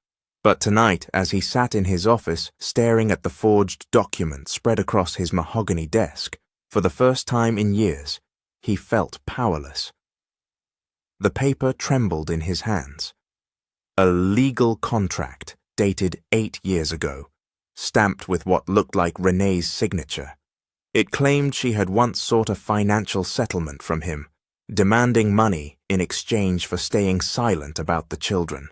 S1: But tonight, as he sat in his office staring at the forged document spread across his mahogany desk, for the first time in years, he felt powerless. The paper trembled in his hands. A legal contract dated 8 years ago, stamped with what looked like Renee's signature. It claimed she had once sought a financial settlement from him, demanding money in exchange for staying silent about the children.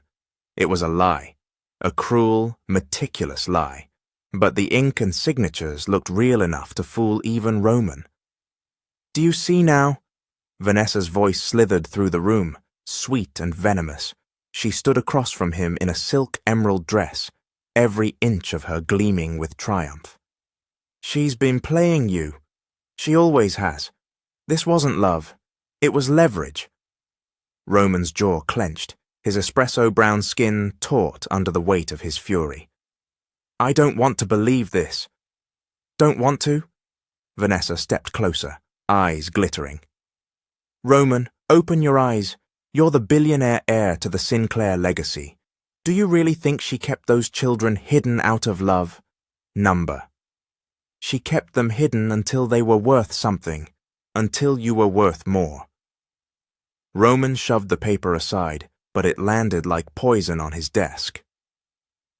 S1: It was a lie, a cruel, meticulous lie, but the ink and signatures looked real enough to fool even Roman. Do you see now? Vanessa's voice slithered through the room, sweet and venomous. She stood across from him in a silk emerald dress, every inch of her gleaming with triumph. She's been playing you. She always has. This wasn't love. It was leverage. Roman's jaw clenched, his espresso-brown skin taut under the weight of his fury. I don't want to believe this. Don't want to? Vanessa stepped closer, eyes glittering. Roman, open your eyes. You're the billionaire heir to the Sinclair legacy. Do you really think she kept those children hidden out of love? Number. She kept them hidden until they were worth something, until you were worth more. Roman shoved the paper aside, but it landed like poison on his desk.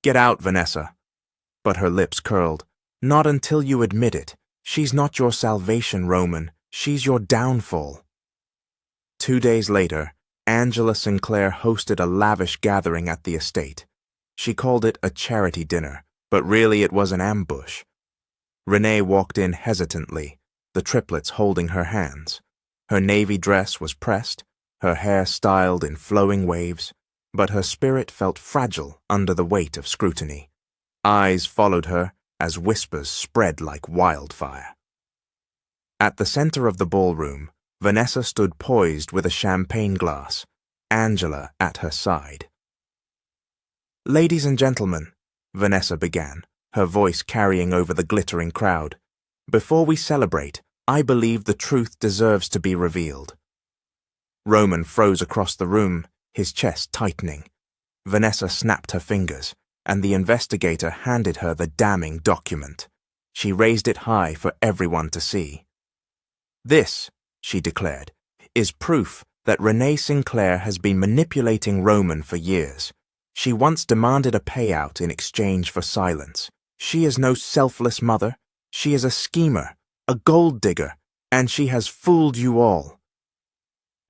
S1: Get out, Vanessa. But her lips curled. Not until you admit it. She's not your salvation, Roman. She's your downfall. 2 days later, Angela Sinclair hosted a lavish gathering at the estate. She called it a charity dinner, but really it was an ambush. Renee walked in hesitantly, the triplets holding her hands. Her navy dress was pressed, her hair styled in flowing waves, but her spirit felt fragile under the weight of scrutiny. Eyes followed her as whispers spread like wildfire. At the center of the ballroom, Vanessa stood poised with a champagne glass, Angela at her side. Ladies and gentlemen, Vanessa began, her voice carrying over the glittering crowd. Before we celebrate, I believe the truth deserves to be revealed. Roman froze across the room, his chest tightening. Vanessa snapped her fingers, and the investigator handed her the damning document. She raised it high for everyone to see. This, she declared, is proof that Renee Sinclair has been manipulating Roman for years. She once demanded a payout in exchange for silence. She is no selfless mother. She is a schemer, a gold digger, and she has fooled you all.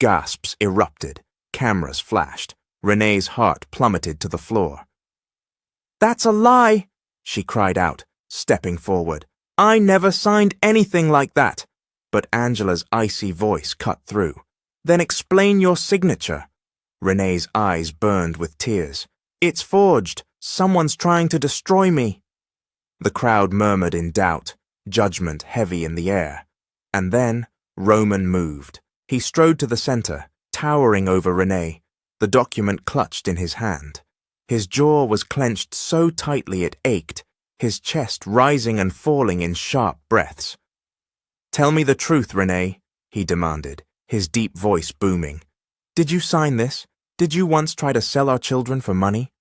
S1: Gasps erupted, cameras flashed. Renee's heart plummeted to the floor. That's a lie, she cried out, stepping forward. I never signed anything like that. But Angela's icy voice cut through. Then explain your signature. Renee's eyes burned with tears. "It's forged! Someone's trying to destroy me!" The crowd murmured in doubt, judgment heavy in the air. And then Roman moved. He strode to the center, towering over Renee, the document clutched in his hand. His jaw was clenched so tightly it ached, his chest rising and falling in sharp breaths. "Tell me the truth, Renee," he demanded, his deep voice booming. "Did you sign this? Did you once try to sell our children for money?"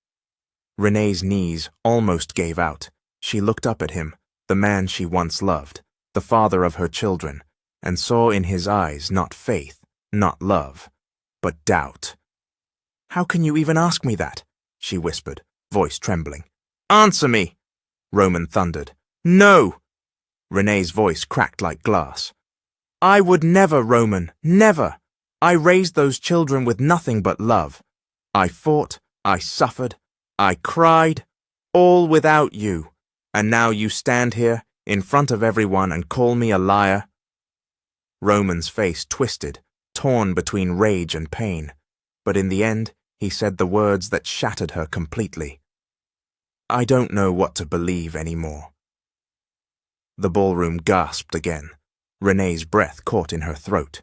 S1: Renee's knees almost gave out. She looked up at him, the man she once loved, the father of her children, and saw in his eyes not faith, not love, but doubt. "How can you even ask me that?" she whispered, voice trembling. "Answer me!" Roman thundered. "No!" Renee's voice cracked like glass. "I would never, Roman, never! I raised those children with nothing but love. I fought, I suffered, I cried, all without you. And now you stand here, in front of everyone, and call me a liar?" Roman's face twisted, torn between rage and pain. But in the end, he said the words that shattered her completely. "I don't know what to believe anymore." The ballroom gasped again. Renee's breath caught in her throat.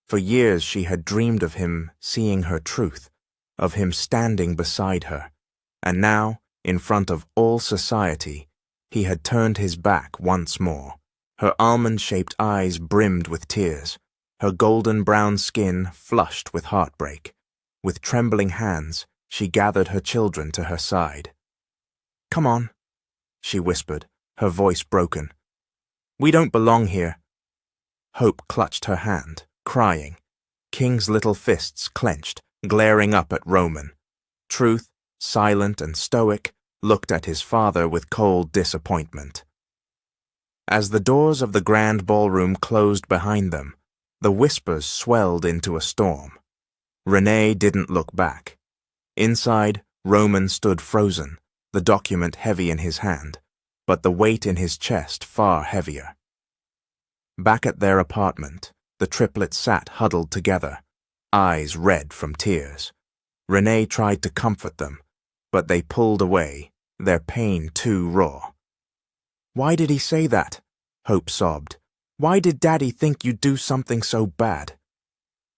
S1: For years she had dreamed of him seeing her truth, of him standing beside her. And now, in front of all society, he had turned his back once more. Her almond-shaped eyes brimmed with tears, her golden-brown skin flushed with heartbreak. With trembling hands, she gathered her children to her side. "Come on," she whispered, her voice broken. "We don't belong here." Hope clutched her hand, crying. King's little fists clenched, glaring up at Roman. Truth, silent and stoic, looked at his father with cold disappointment. As the doors of the grand ballroom closed behind them, the whispers swelled into a storm. Renee didn't look back. Inside, Roman stood frozen, the document heavy in his hand, but the weight in his chest far heavier. Back at their apartment, the triplets sat huddled together, eyes red from tears. Renee tried to comfort them, but they pulled away, their pain too raw. "Why did he say that?" Hope sobbed. "Why did Daddy think you'd do something so bad?"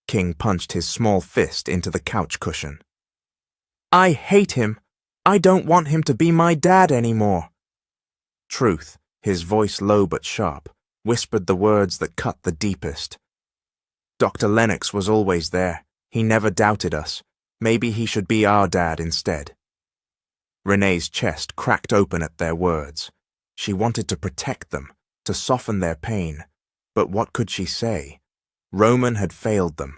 S1: King punched his small fist into the couch cushion. "I hate him. I don't want him to be my dad anymore." Truth, his voice low but sharp, whispered the words that cut the deepest. "Dr. Lennox was always there. He never doubted us. Maybe he should be our dad instead." Renee's chest cracked open at their words. She wanted to protect them, to soften their pain. But what could she say? Roman had failed them.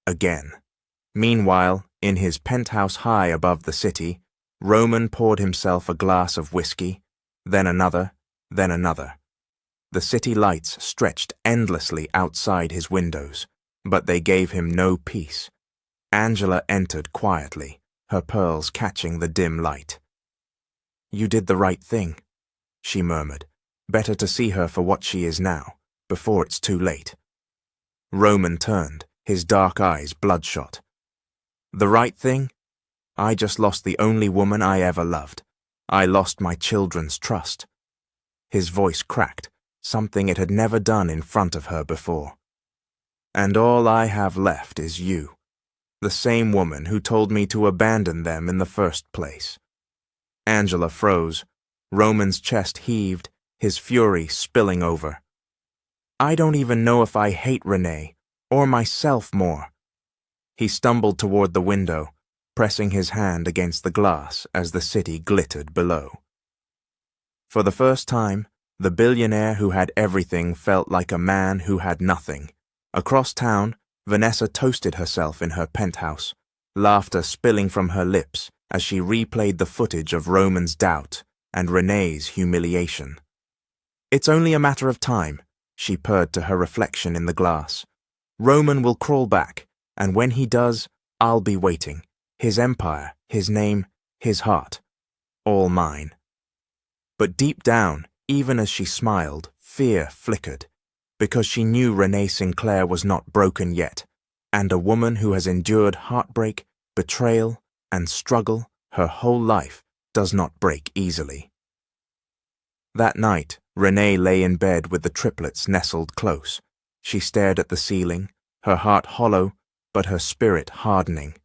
S1: Again. Meanwhile, in his penthouse high above the city, Roman poured himself a glass of whiskey, then another, then another. The city lights stretched endlessly outside his windows, but they gave him no peace. Angela entered quietly, her pearls catching the dim light. "You did the right thing," she murmured. "Better to see her for what she is now, before it's too late." Roman turned, his dark eyes bloodshot. "The right thing? I just lost the only woman I ever loved. I lost my children's trust." His voice cracked, something it had never done in front of her before. "And all I have left is you, the same woman who told me to abandon them in the first place." Angela froze. Roman's chest heaved, his fury spilling over. "I don't even know if I hate Renee, or myself more." He stumbled toward the window, pressing his hand against the glass as the city glittered below. For the first time, the billionaire who had everything felt like a man who had nothing. Across town, Vanessa toasted herself in her penthouse, laughter spilling from her lips as she replayed the footage of Roman's doubt and Renee's humiliation. "It's only a matter of time," she purred to her reflection in the glass. "Roman will crawl back, and when he does, I'll be waiting. His empire, his name, his heart. All mine." But deep down, even as she smiled, fear flickered, because she knew Renee Sinclair was not broken yet, and a woman who has endured heartbreak, betrayal, and struggle, her whole life does not break easily. That night, Renee lay in bed with the triplets nestled close. She stared at the ceiling, her heart hollow, but her spirit hardening.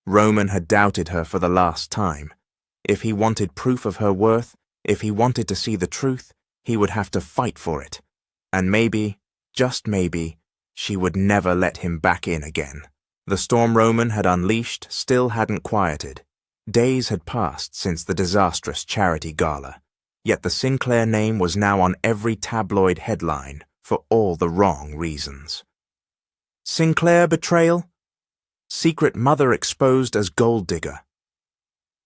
S1: Roman had doubted her for the last time. If he wanted proof of her worth, if he wanted to see the truth, he would have to fight for it. And maybe, just maybe, she would never let him back in again. The storm Roman had unleashed still hadn't quieted. Days had passed since the disastrous charity gala, yet the Sinclair name was now on every tabloid headline for all the wrong reasons. Sinclair betrayal? Secret mother exposed as gold digger.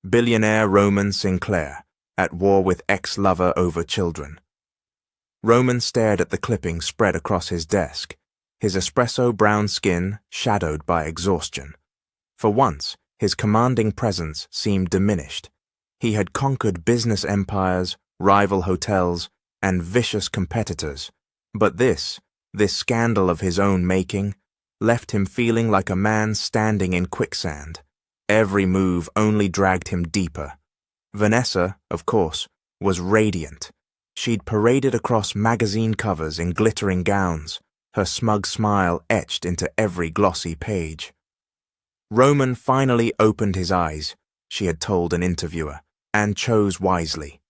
S1: Billionaire Roman Sinclair, at war with ex-lover over children. Roman stared at the clipping spread across his desk, his espresso-brown skin shadowed by exhaustion. For once, his commanding presence seemed diminished. He had conquered business empires, rival hotels, and vicious competitors, but this scandal of his own making, left him feeling like a man standing in quicksand. Every move only dragged him deeper. Vanessa, of course, was radiant. She'd paraded across magazine covers in glittering gowns, her smug smile etched into every glossy page. Roman finally opened his eyes, she had told an interviewer, and chose wisely.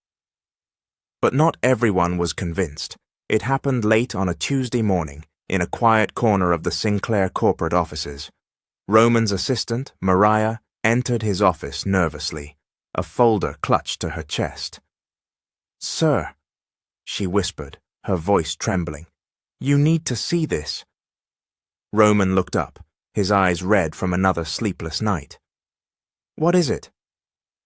S1: But not everyone was convinced. It happened late on a Tuesday morning, in a quiet corner of the Sinclair corporate offices. Roman's assistant, Mariah, entered his office nervously, a folder clutched to her chest. "Sir," she whispered, her voice trembling, "you need to see this." Roman looked up, his eyes red from another sleepless night. "What is it?"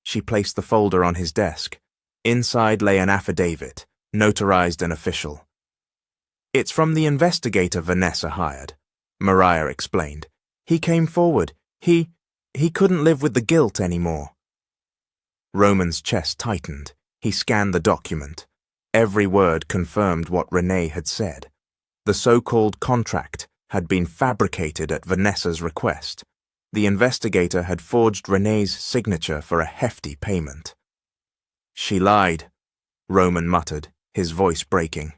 S1: She placed the folder on his desk. Inside lay an affidavit, notarized and official. "It's from the investigator Vanessa hired," Mariah explained. "He came forward. He couldn't live with the guilt anymore." Roman's chest tightened. He scanned the document. Every word confirmed what Renee had said. The so-called contract had been fabricated at Vanessa's request. The investigator had forged Renee's signature for a hefty payment. "She lied," Roman muttered, his voice breaking.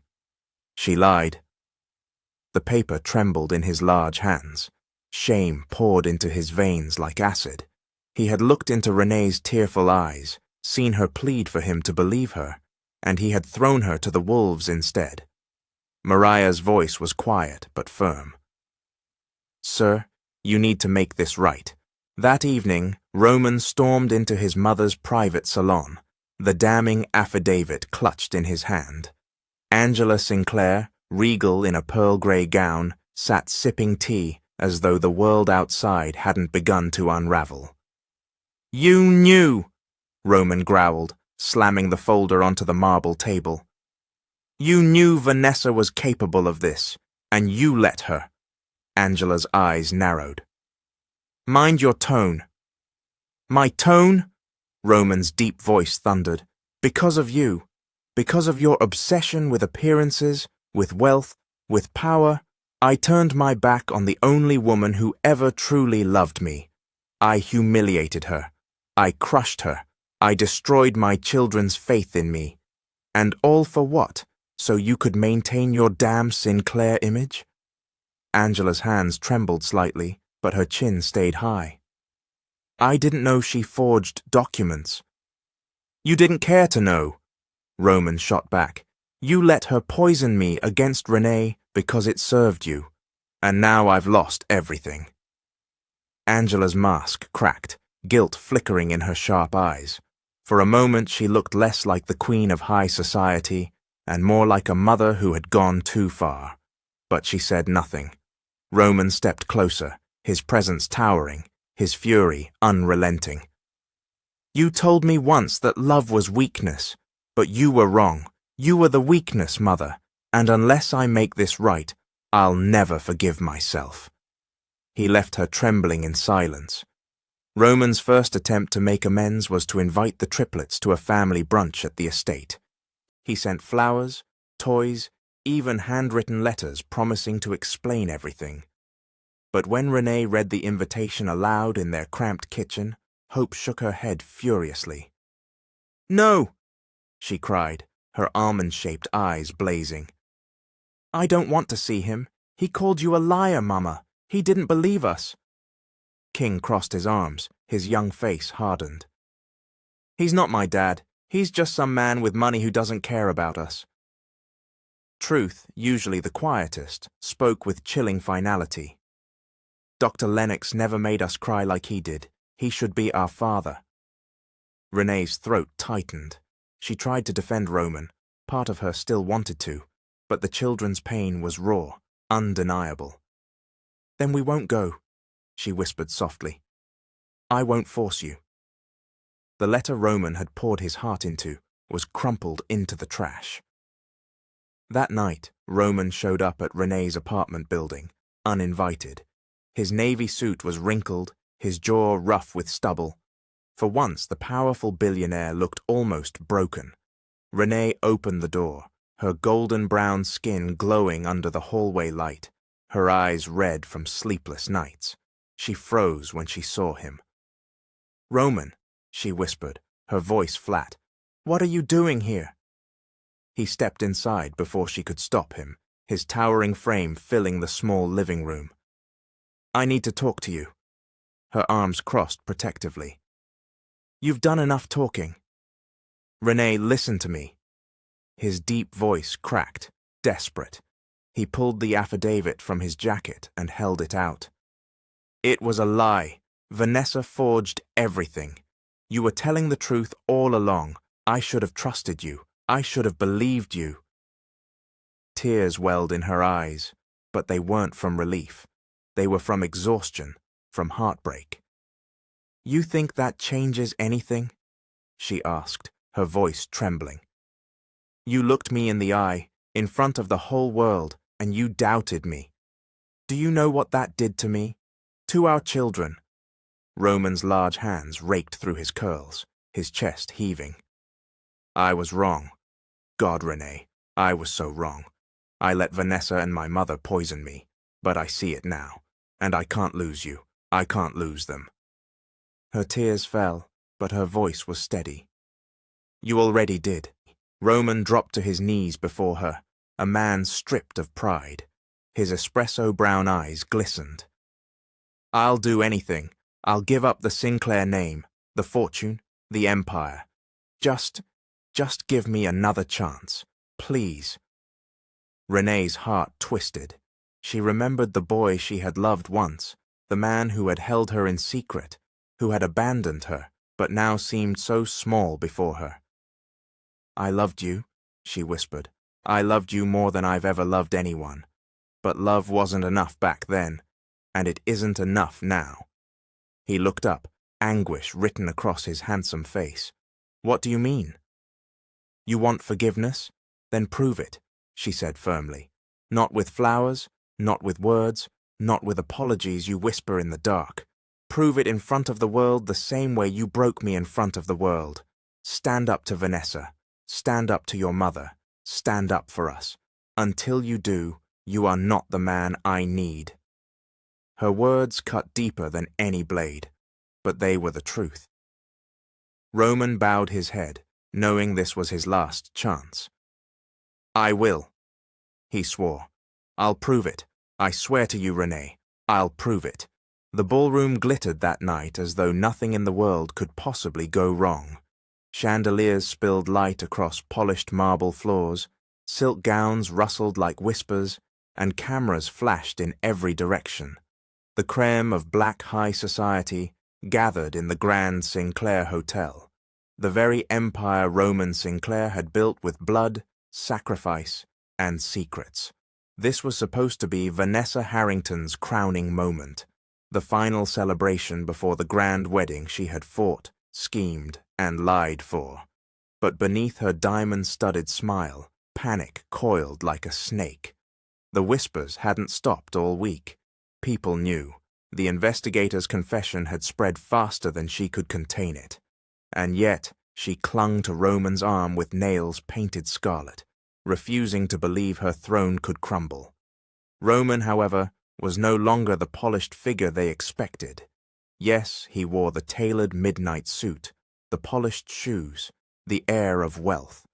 S1: "She lied." The paper trembled in his large hands. Shame poured into his veins like acid. He had looked into Renee's tearful eyes, seen her plead for him to believe her, and he had thrown her to the wolves instead. Mariah's voice was quiet but firm. "Sir, you need to make this right." That evening, Roman stormed into his mother's private salon, the damning affidavit clutched in his hand. Angela Sinclair, regal in a pearl-grey gown, sat sipping tea as though the world outside hadn't begun to unravel. "You knew," Roman growled, slamming the folder onto the marble table. "You knew Vanessa was capable of this, and you let her." Angela's eyes narrowed. "Mind your tone." "My tone?" Roman's deep voice thundered. "Because of you. Because of your obsession with appearances, with wealth, with power, I turned my back on the only woman who ever truly loved me. I humiliated her. I crushed her. I destroyed my children's faith in me. And all for what? So you could maintain your damn Sinclair image?" Angela's hands trembled slightly, but her chin stayed high. "I didn't know she forged documents." "You didn't care to know," Roman shot back. "You let her poison me against Renee because it served you. And now I've lost everything." Angela's mask cracked, guilt flickering in her sharp eyes. For a moment she looked less like the queen of high society and more like a mother who had gone too far. But she said nothing. Roman stepped closer, his presence towering, his fury unrelenting. "You told me once that love was weakness, but you were wrong. You were the weakness, Mother, and unless I make this right, I'll never forgive myself." He left her trembling in silence. Roman's first attempt to make amends was to invite the triplets to a family brunch at the estate. He sent flowers, toys, even handwritten letters promising to explain everything. But when Renee read the invitation aloud in their cramped kitchen, Hope shook her head furiously. "No!" she cried, her almond-shaped eyes blazing. "I don't want to see him. He called you a liar, Mama. He didn't believe us." King crossed his arms, his young face hardened. "He's not my dad. He's just some man with money who doesn't care about us." Truth, usually the quietest, spoke with chilling finality. "Dr. Lennox never made us cry like he did. He should be our father." Renee's throat tightened. She tried to defend Roman. Part of her still wanted to, but the children's pain was raw, undeniable. "Then we won't go," she whispered softly. "I won't force you." The letter Roman had poured his heart into was crumpled into the trash. That night, Roman showed up at Renee's apartment building, uninvited. His navy suit was wrinkled, his jaw rough with stubble. For once, the powerful billionaire looked almost broken. Renee opened the door, her golden brown skin glowing under the hallway light, her eyes red from sleepless nights. She froze when she saw him. "Roman," she whispered, her voice flat, "what are you doing here?" He stepped inside before she could stop him, his towering frame filling the small living room. "I need to talk to you." Her arms crossed protectively. "You've done enough talking." "Renee, listen to me." His deep voice cracked, desperate. He pulled the affidavit from his jacket and held it out. "It was a lie. Vanessa forged everything. You were telling the truth all along. I should have trusted you. I should have believed you." Tears welled in her eyes, but they weren't from relief. They were from exhaustion, from heartbreak. "You think that changes anything?" she asked, her voice trembling. "You looked me in the eye, in front of the whole world, and you doubted me. Do you know what that did to me? To our children?" Roman's large hands raked through his curls, his chest heaving. "I was wrong. God, Renee, I was so wrong. I let Vanessa and my mother poison me, but I see it now, and I can't lose you. I can't lose them." Her tears fell, but her voice was steady. "You already did." Roman dropped to his knees before her, a man stripped of pride. His espresso-brown eyes glistened. "I'll do anything. I'll give up the Sinclair name, the fortune, the empire. Just give me another chance. Please." Renee's heart twisted. She remembered the boy she had loved once, the man who had held her in secret, who had abandoned her, but now seemed so small before her. "I loved you," she whispered. "I loved you more than I've ever loved anyone. But love wasn't enough back then, and it isn't enough now." He looked up, anguish written across his handsome face. "What do you mean?" "You want forgiveness? Then prove it," she said firmly. "Not with flowers, not with words, not with apologies you whisper in the dark. Prove it in front of the world the same way you broke me in front of the world. Stand up to Vanessa. Stand up to your mother. Stand up for us. Until you do, you are not the man I need." Her words cut deeper than any blade, but they were the truth. Roman bowed his head, knowing this was his last chance. "I will," he swore. "I'll prove it. I swear to you, Renee, I'll prove it." The ballroom glittered that night as though nothing in the world could possibly go wrong. Chandeliers spilled light across polished marble floors, silk gowns rustled like whispers, and cameras flashed in every direction. The creme of black high society gathered in the Grand Sinclair Hotel, the very empire Roman Sinclair had built with blood, sacrifice, and secrets. This was supposed to be Vanessa Harrington's crowning moment, the final celebration before the grand wedding she had fought, schemed, and lied for. But beneath her diamond-studded smile, panic coiled like a snake. The whispers hadn't stopped all week. People knew. The investigator's confession had spread faster than she could contain it. And yet, she clung to Roman's arm with nails painted scarlet, refusing to believe her throne could crumble. Roman, however, was no longer the polished figure they expected. Yes, he wore the tailored midnight suit, the polished shoes, the air of wealth,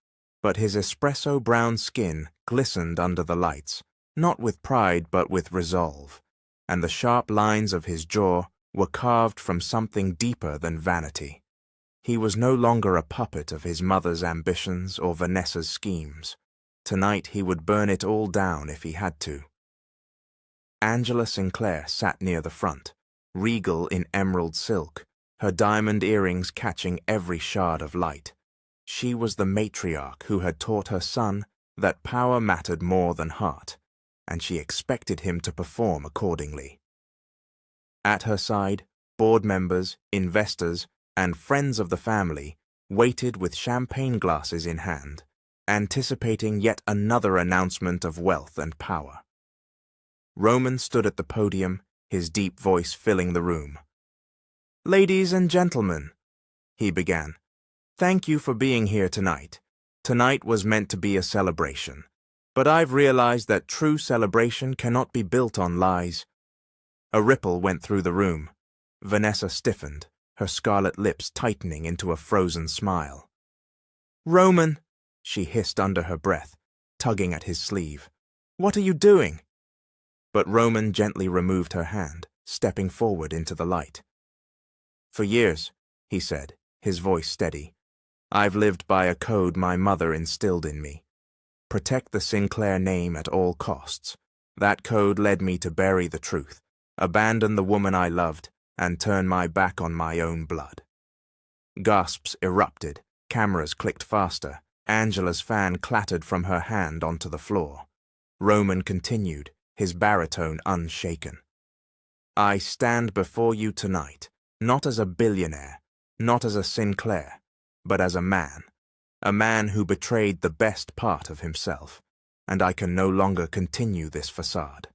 S1: but his espresso-brown skin glistened under the lights, not with pride but with resolve, and the sharp lines of his jaw were carved from something deeper than vanity. He was no longer a puppet of his mother's ambitions or Vanessa's schemes. Tonight he would burn it all down if he had to. Angela Sinclair sat near the front, regal in emerald silk, her diamond earrings catching every shard of light. She was the matriarch who had taught her son that power mattered more than heart, and she expected him to perform accordingly. At her side, board members, investors, and friends of the family waited with champagne glasses in hand, anticipating yet another announcement of wealth and power. Roman stood at the podium, his deep voice filling the room. "Ladies and gentlemen," he began, "thank you for being here tonight. Tonight was meant to be a celebration, but I've realized that true celebration cannot be built on lies." A ripple went through the room. Vanessa stiffened, her scarlet lips tightening into a frozen smile. "Roman," she hissed under her breath, tugging at his sleeve, "what are you doing?" But Roman gently removed her hand, stepping forward into the light. "For years," he said, his voice steady, "I've lived by a code my mother instilled in me. Protect the Sinclair name at all costs. That code led me to bury the truth, abandon the woman I loved, and turn my back on my own blood." Gasps erupted, cameras clicked faster, Angela's fan clattered from her hand onto the floor. Roman continued, his baritone unshaken. "I stand before you tonight, not as a billionaire, not as a Sinclair, but as a man who betrayed the best part of himself, and I can no longer continue this facade."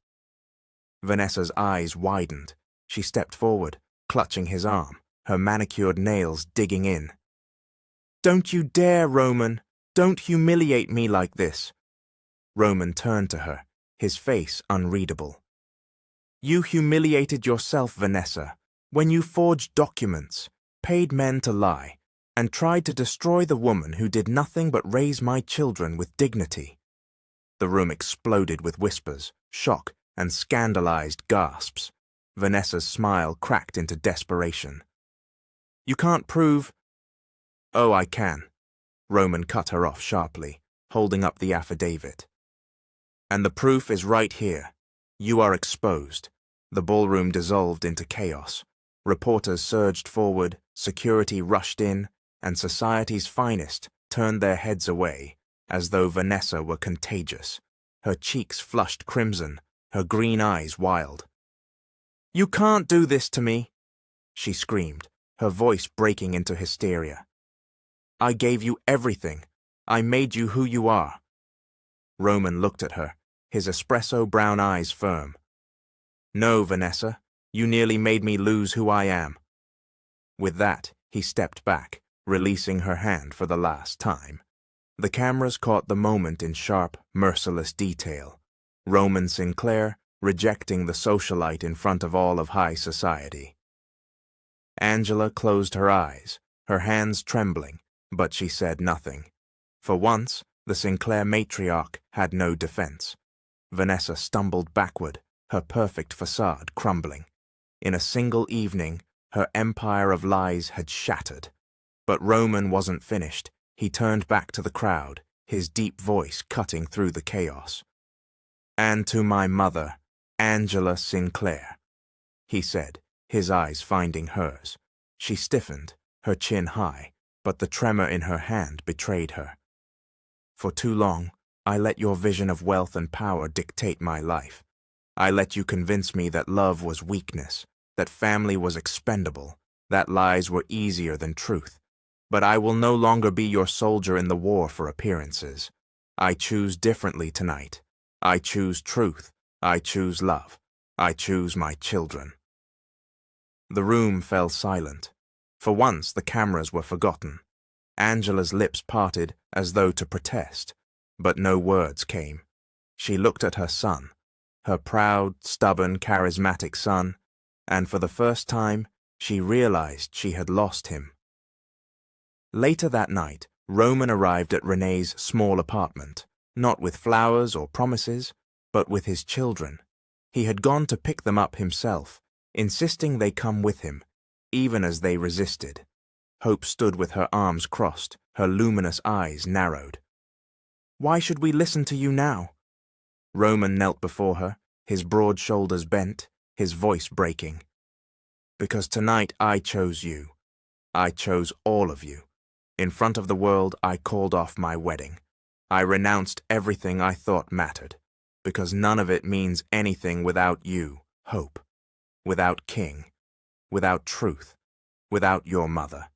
S1: Vanessa's eyes widened. She stepped forward, clutching his arm, her manicured nails digging in. "Don't you dare, Roman! Don't humiliate me like this!" Roman turned to her, his face unreadable. "You humiliated yourself, Vanessa, when you forged documents, paid men to lie, and tried to destroy the woman who did nothing but raise my children with dignity." The room exploded with whispers, shock, and scandalized gasps. Vanessa's smile cracked into desperation. "You can't prove—" "Oh, I can." Roman cut her off sharply, holding up the affidavit. "And the proof is right here. You are exposed." The ballroom dissolved into chaos. Reporters surged forward, security rushed in, and society's finest turned their heads away, as though Vanessa were contagious. Her cheeks flushed crimson, her green eyes wild. "You can't do this to me," she screamed, her voice breaking into hysteria. "I gave you everything. I made you who you are." Roman looked at her, his espresso brown eyes firm. "No, Vanessa, you nearly made me lose who I am." With that, he stepped back, releasing her hand for the last time. The cameras caught the moment in sharp, merciless detail. Roman Sinclair rejecting the socialite in front of all of high society. Angela closed her eyes, her hands trembling, but she said nothing. For once, the Sinclair matriarch had no defense. Vanessa stumbled backward, her perfect facade crumbling. In a single evening, her empire of lies had shattered. But Roman wasn't finished. He turned back to the crowd, his deep voice cutting through the chaos. "And to my mother, Angela Sinclair," he said, his eyes finding hers. She stiffened, her chin high, but the tremor in her hand betrayed her. "For too long, I let your vision of wealth and power dictate my life. I let you convince me that love was weakness, that family was expendable, that lies were easier than truth. But I will no longer be your soldier in the war for appearances. I choose differently tonight. I choose truth. I choose love. I choose my children." The room fell silent. For once, the cameras were forgotten. Angela's lips parted as though to protest, but no words came. She looked at her son, her proud, stubborn, charismatic son, and for the first time, she realized she had lost him. Later that night, Roman arrived at Renee's small apartment, not with flowers or promises, but with his children. He had gone to pick them up himself, insisting they come with him, even as they resisted. Hope stood with her arms crossed, her luminous eyes narrowed. "Why should we listen to you now?" Roman knelt before her, his broad shoulders bent, his voice breaking. "Because tonight I chose you. I chose all of you. In front of the world, I called off my wedding. I renounced everything I thought mattered, because none of it means anything without you, Hope, without King, without truth, without your mother."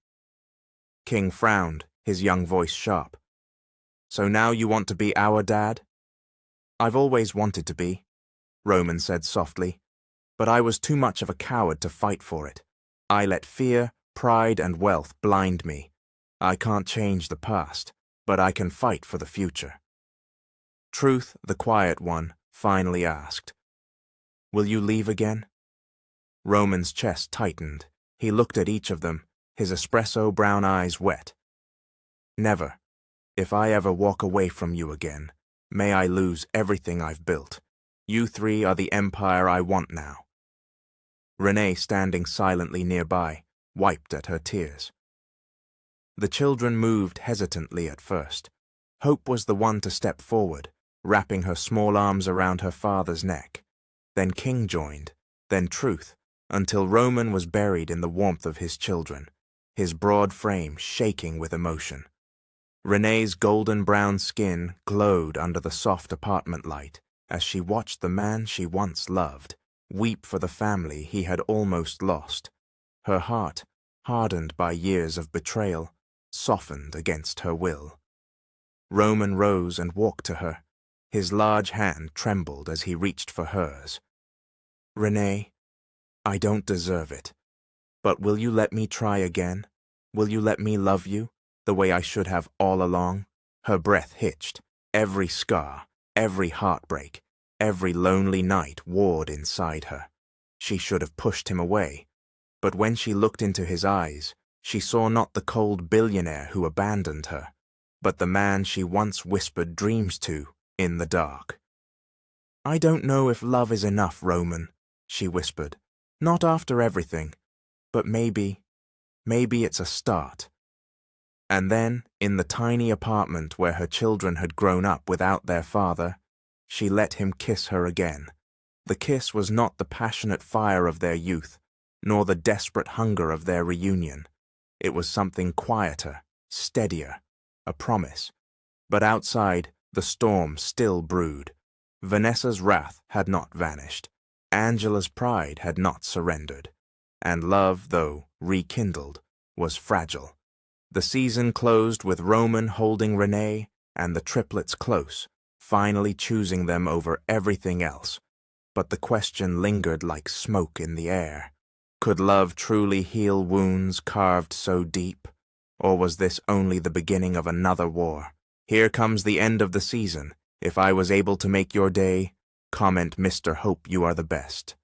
S1: King frowned, his young voice sharp. "So now you want to be our dad?" "I've always wanted to be," Roman said softly, "but I was too much of a coward to fight for it. I let fear, pride, and wealth blind me. I can't change the past, but I can fight for the future." Truth, the quiet one, finally asked, "Will you leave again?" Roman's chest tightened. He looked at each of them, his espresso brown eyes wet. "Never. If I ever walk away from you again, may I lose everything I've built. You three are the empire I want now." Renee, standing silently nearby, wiped at her tears. The children moved hesitantly at first. Hope was the one to step forward, wrapping her small arms around her father's neck. Then King joined, then Truth, until Roman was buried in the warmth of his children, his broad frame shaking with emotion. Renee's golden brown skin glowed under the soft apartment light as she watched the man she once loved weep for the family he had almost lost. Her heart, hardened by years of betrayal, softened against her will. Roman rose and walked to her. His large hand trembled as he reached for hers. "Renee, I don't deserve it. But will you let me try again? Will you let me love you, the way I should have all along?" Her breath hitched. Every scar, every heartbreak, every lonely night warred inside her. She should have pushed him away. But when she looked into his eyes, she saw not the cold billionaire who abandoned her, but the man she once whispered dreams to in the dark. "I don't know if love is enough, Roman," she whispered. "Not after everything, but maybe it's a start." And then, in the tiny apartment where her children had grown up without their father, she let him kiss her again. The kiss was not the passionate fire of their youth, nor the desperate hunger of their reunion. It was something quieter, steadier, a promise. But outside, the storm still brewed. Vanessa's wrath had not vanished. Angela's pride had not surrendered. And love, though rekindled, was fragile. The season closed with Roman holding Renee and the triplets close, finally choosing them over everything else. But the question lingered like smoke in the air. Could love truly heal wounds carved so deep? Or was this only the beginning of another war? Here comes the end of the season. If I was able to make your day, comment Mr. Hope you are the best.